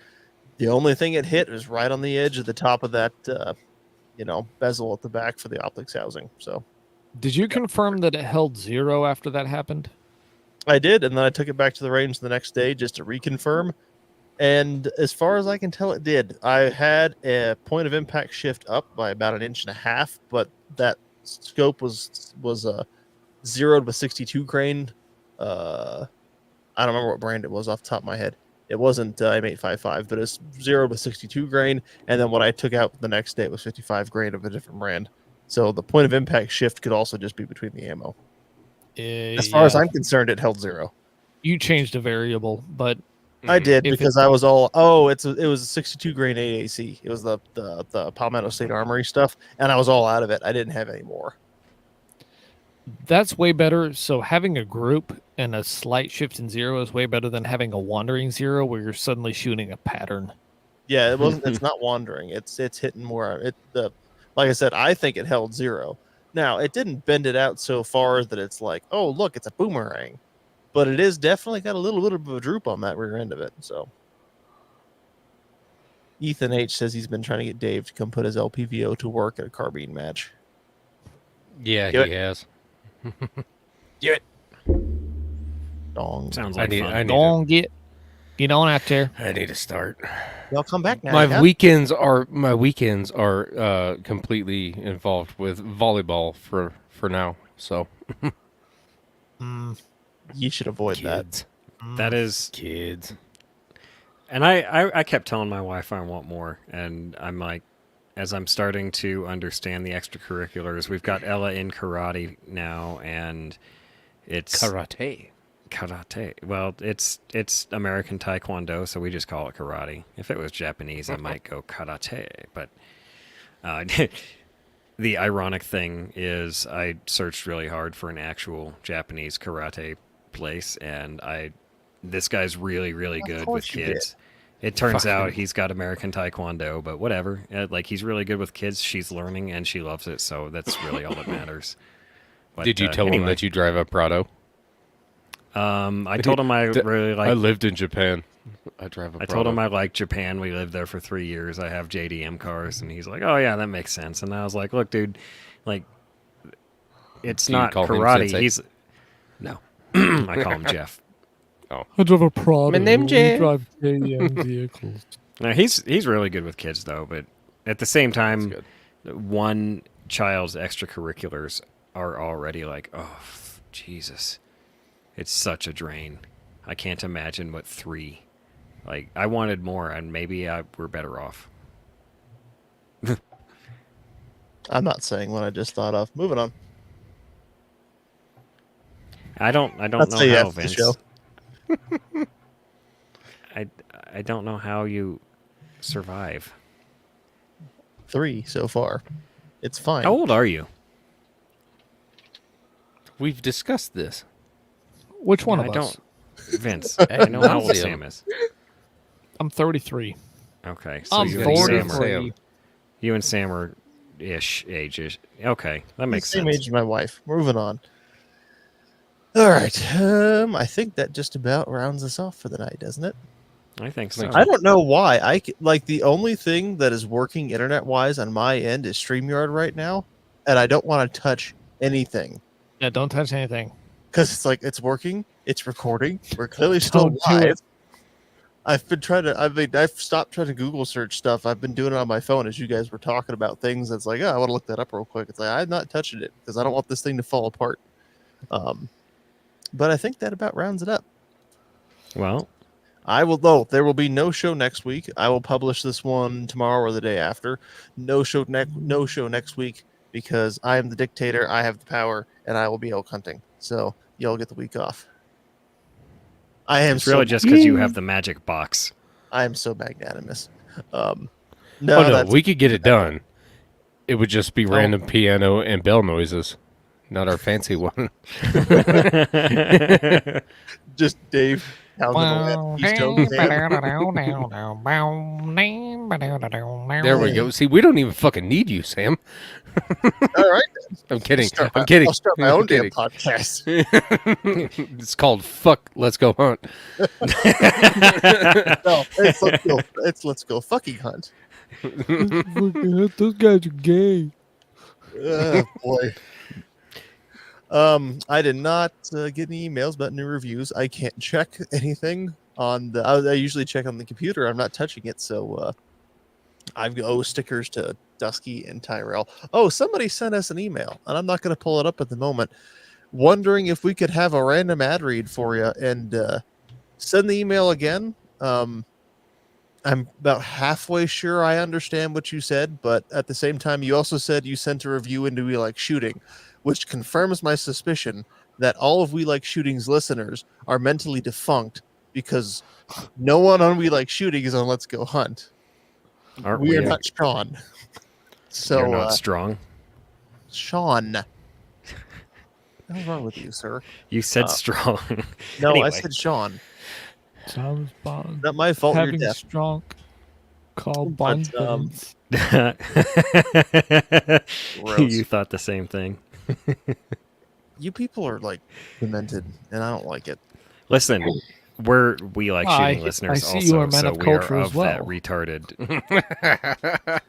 the only thing it hit was right on the edge of the top of that, bezel at the back for the optics housing. So Did you confirm that it held 0 after that happened? I did. And then I took it back to the range the next day just to reconfirm. And as far as I can tell, it did. I had a point of impact shift up by about 1.5 inches, but that scope was zeroed with 62 grain. I don't remember what brand it was off the top of my head. It wasn't M855, but it's zeroed with 62 grain. And then what I took out the next day was 55 grain of a different brand. So the point of impact shift could also just be between the ammo. As far as I'm concerned, it held 0. You changed a variable, but I did If because I was all it was a 62 grain AAC. It was the Palmetto State Armory stuff, and I was all out of it. I didn't have any more. that's way better. So having a group and a slight shift in 0 is way better than having a wandering 0 where you're suddenly shooting a pattern. Yeah, it wasn't. It's not wandering. It's hitting more. Like I said, I think it held 0. Now it didn't bend it out so far that it's like, oh look, it's a boomerang, but it is definitely got a little bit of a droop on that rear end of it. So Ethan H says he's been trying to get Dave to come put his LPVO to work at a carbine match. Yeah, Do he it. has. Do it. Dong. Sounds I like need. fun. I need. Don't get on out there. I need to start. Y'all come back now. My yeah? weekends are completely involved with volleyball for now. So You should avoid kids, That is, kids. and I kept telling my wife I want more, and I'm like, as I'm starting to understand the extracurriculars, we've got Ella in karate now, and it's Karate. karate. Well, it's American Taekwondo, so we just call it karate. If it was Japanese, I might go karate. But the ironic thing is, I searched really hard for an actual Japanese karate place, and this guy's really, really good with course you did. kids. It turns Fucking- out he's got American Taekwondo, but whatever. Like, he's really good with kids. She's learning, and she loves it, so that's really all that matters. But, Did you tell him anyway, that you drive a Prado? I told him I really like. I lived in Japan. I drive a I Prado. told him I like Japan. We lived there for 3 years. I have JDM cars, and he's like, "Oh yeah, that makes sense." And I was like, "Look, dude, like, it's Do you not call him karate. sensei? He's no, I call him Jeff. I drive a Prado. My name We Jay. drive JDM vehicles. Now he's really good with kids though, but at the same time, That's one child's extracurriculars are already like, oh Jesus, it's such a drain. I can't imagine what 3. Like, I wanted more, and maybe we're better off. I'm not saying what I just thought of. Moving on. I don't That's know a yes how, to the Vince. show. I don't know how you survive. 3 so far. It's fine. How old are you? We've discussed this. Which one I of us? don't. Vince, I know how old Nancy. Sam is. I'm 33. Okay, so I'm you and Sam 43. are, you and Sam are ish ages. Okay, that makes Same sense. age as my wife. Moving on. All right. I think that just about rounds us off for the night, doesn't it? I think so. I don't know why. Like the only thing that is working internet wise on my end is StreamYard right now, and I don't want to touch anything Yeah, don't touch anything. because it's like it's working, it's recording. We're clearly still Don't do live. it. I've stopped trying to Google search stuff. I've been doing it on my phone as you guys were talking about things. It's like, oh, I want to look that up real quick. It's like I'm not touching it because I don't want this thing to fall apart. But I think that about rounds it up. Well, There will be no show next week. I will publish this one tomorrow or the day after. No show next week because I am the dictator. I have the power, and I will be elk hunting. So y'all get the week off. I am it's really so, just because you have the magic box. I am so magnanimous. No, we could get it done. It would just be random piano and bell noises, not our fancy one. just Dave pounding away at Keystone Can. There we go. See, we don't even fucking need you, Sam. All right, I'm kidding. Start I'm my- kidding. I'll start my I'm own damn kidding. podcast. It's called "Fuck." Let's go hunt. No, let's go fucking hunt. Those guys are gay. Oh, boy. I did not get any emails about new reviews. I can't check anything on the. I usually check on the computer. I'm not touching it, so I've got stickers to Dusky and Tyrell. Oh, somebody sent us an email, and I'm not going to pull it up at the moment. Wondering if we could have a random ad read for you and send the email again. I'm about halfway sure I understand what you said, but at the same time, you also said you sent a review into We Like Shooting, which confirms my suspicion that all of We Like Shooting's listeners are mentally defunct because no one on We Like Shooting is on Let's Go Hunt. Aren't We we? are not Sean. So, You're not strong. Sean. What's wrong with you, sir? You said strong. No, Anyway. I said Sean. Sounds fun. Not my fault. You're Having deaf. strong call But, confidence. Gross. You thought the same thing. You people are like demented, and I don't like it. Listen, we like I- shooting listeners I see also, you are a man so of we culture are as of that well. retarded.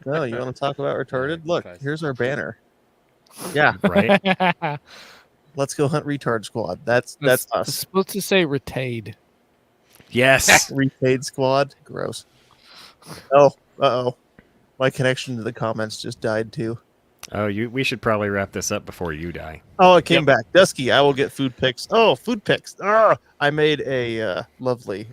No, you want to talk about retarded? Look, here's our banner. Yeah, Right? let's go hunt retard squad. That's It's us. supposed to say retade. Yes. Retade squad. Gross. Oh, uh-oh. My connection to the comments just died too. Oh, we should probably wrap this up before you die. Oh, it came back. Dusky, I will get food pics. Oh, food pics. I made a lovely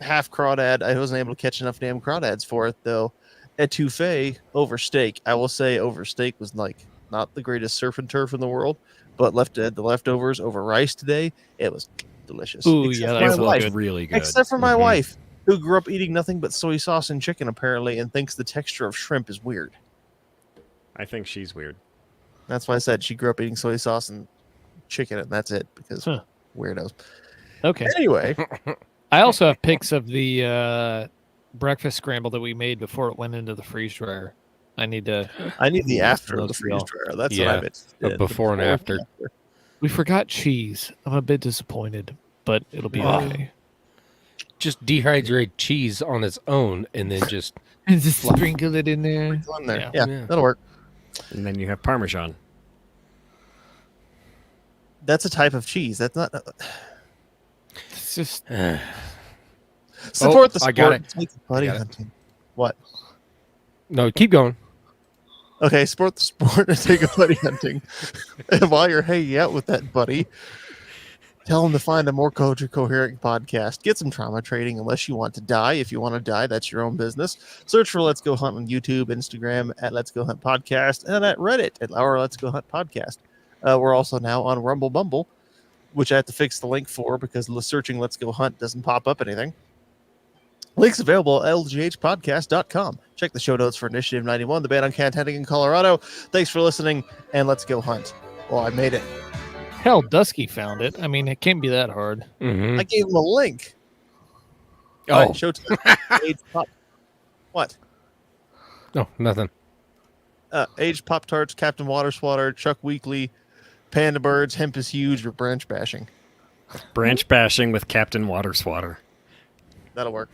half crawdad. I wasn't able to catch enough damn crawdads for it though. Etouffee over steak. I will say over steak was like not the greatest surf and turf in the world, but the leftovers over rice today. It was delicious. Ooh, Except yeah, for that's my It wife. looks really good. Except for my Mhm. wife, who grew up eating nothing but soy sauce and chicken apparently, and thinks the texture of shrimp is weird. I think she's weird. That's why I said she grew up eating soy sauce and chicken, and that's it because Huh. weirdos. Okay. Anyway, I also have pics of the breakfast scramble that we made before it went into the freeze dryer. I need to. I need the after of Those the for y'all. freeze dryer. That's Yeah, what I'm interested a in. before and after. We forgot cheese. I'm a bit disappointed, but it'll be Oh. okay. Just dehydrate cheese on its own, and then just And just sprinkle it in there. It's on there. Yeah. Yeah, Yeah. that'll work. And then you have Parmesan. That's a type of cheese. That's not. It's just Support the sport. I got it. Take buddy I got it. hunting. What? no. Keep going. Okay, support the sport and take a buddy hunting. And while you're hanging out with that buddy, tell him to find a more coherent podcast. Get some trauma trading unless you want to die. If you want to die, that's your own business. Search for Let's Go Hunt on YouTube, Instagram at Let's Go Hunt Podcast, and at Reddit at our Let's Go Hunt Podcast. We're also now on Rumble Bumble, which I have to fix the link for because searching Let's Go Hunt doesn't pop up anything. Links available at lghpodcast.com. Check the show notes for Initiative 91, the band on cat hunting in Colorado. Thanks for listening, and let's go hunt. Well, I made it. hell. Dusky found it. I mean, it can't be that hard. Mm-hmm. I gave him a link. Oh. All right, showtime. Age Pop. What? No, nothing. Age Pop Tarts, Captain Water Swatter, Chuck Weekly, Panda Birds, Hemp is Huge, or Branch Bashing. Branch bashing with Captain Water Swatter. That'll work.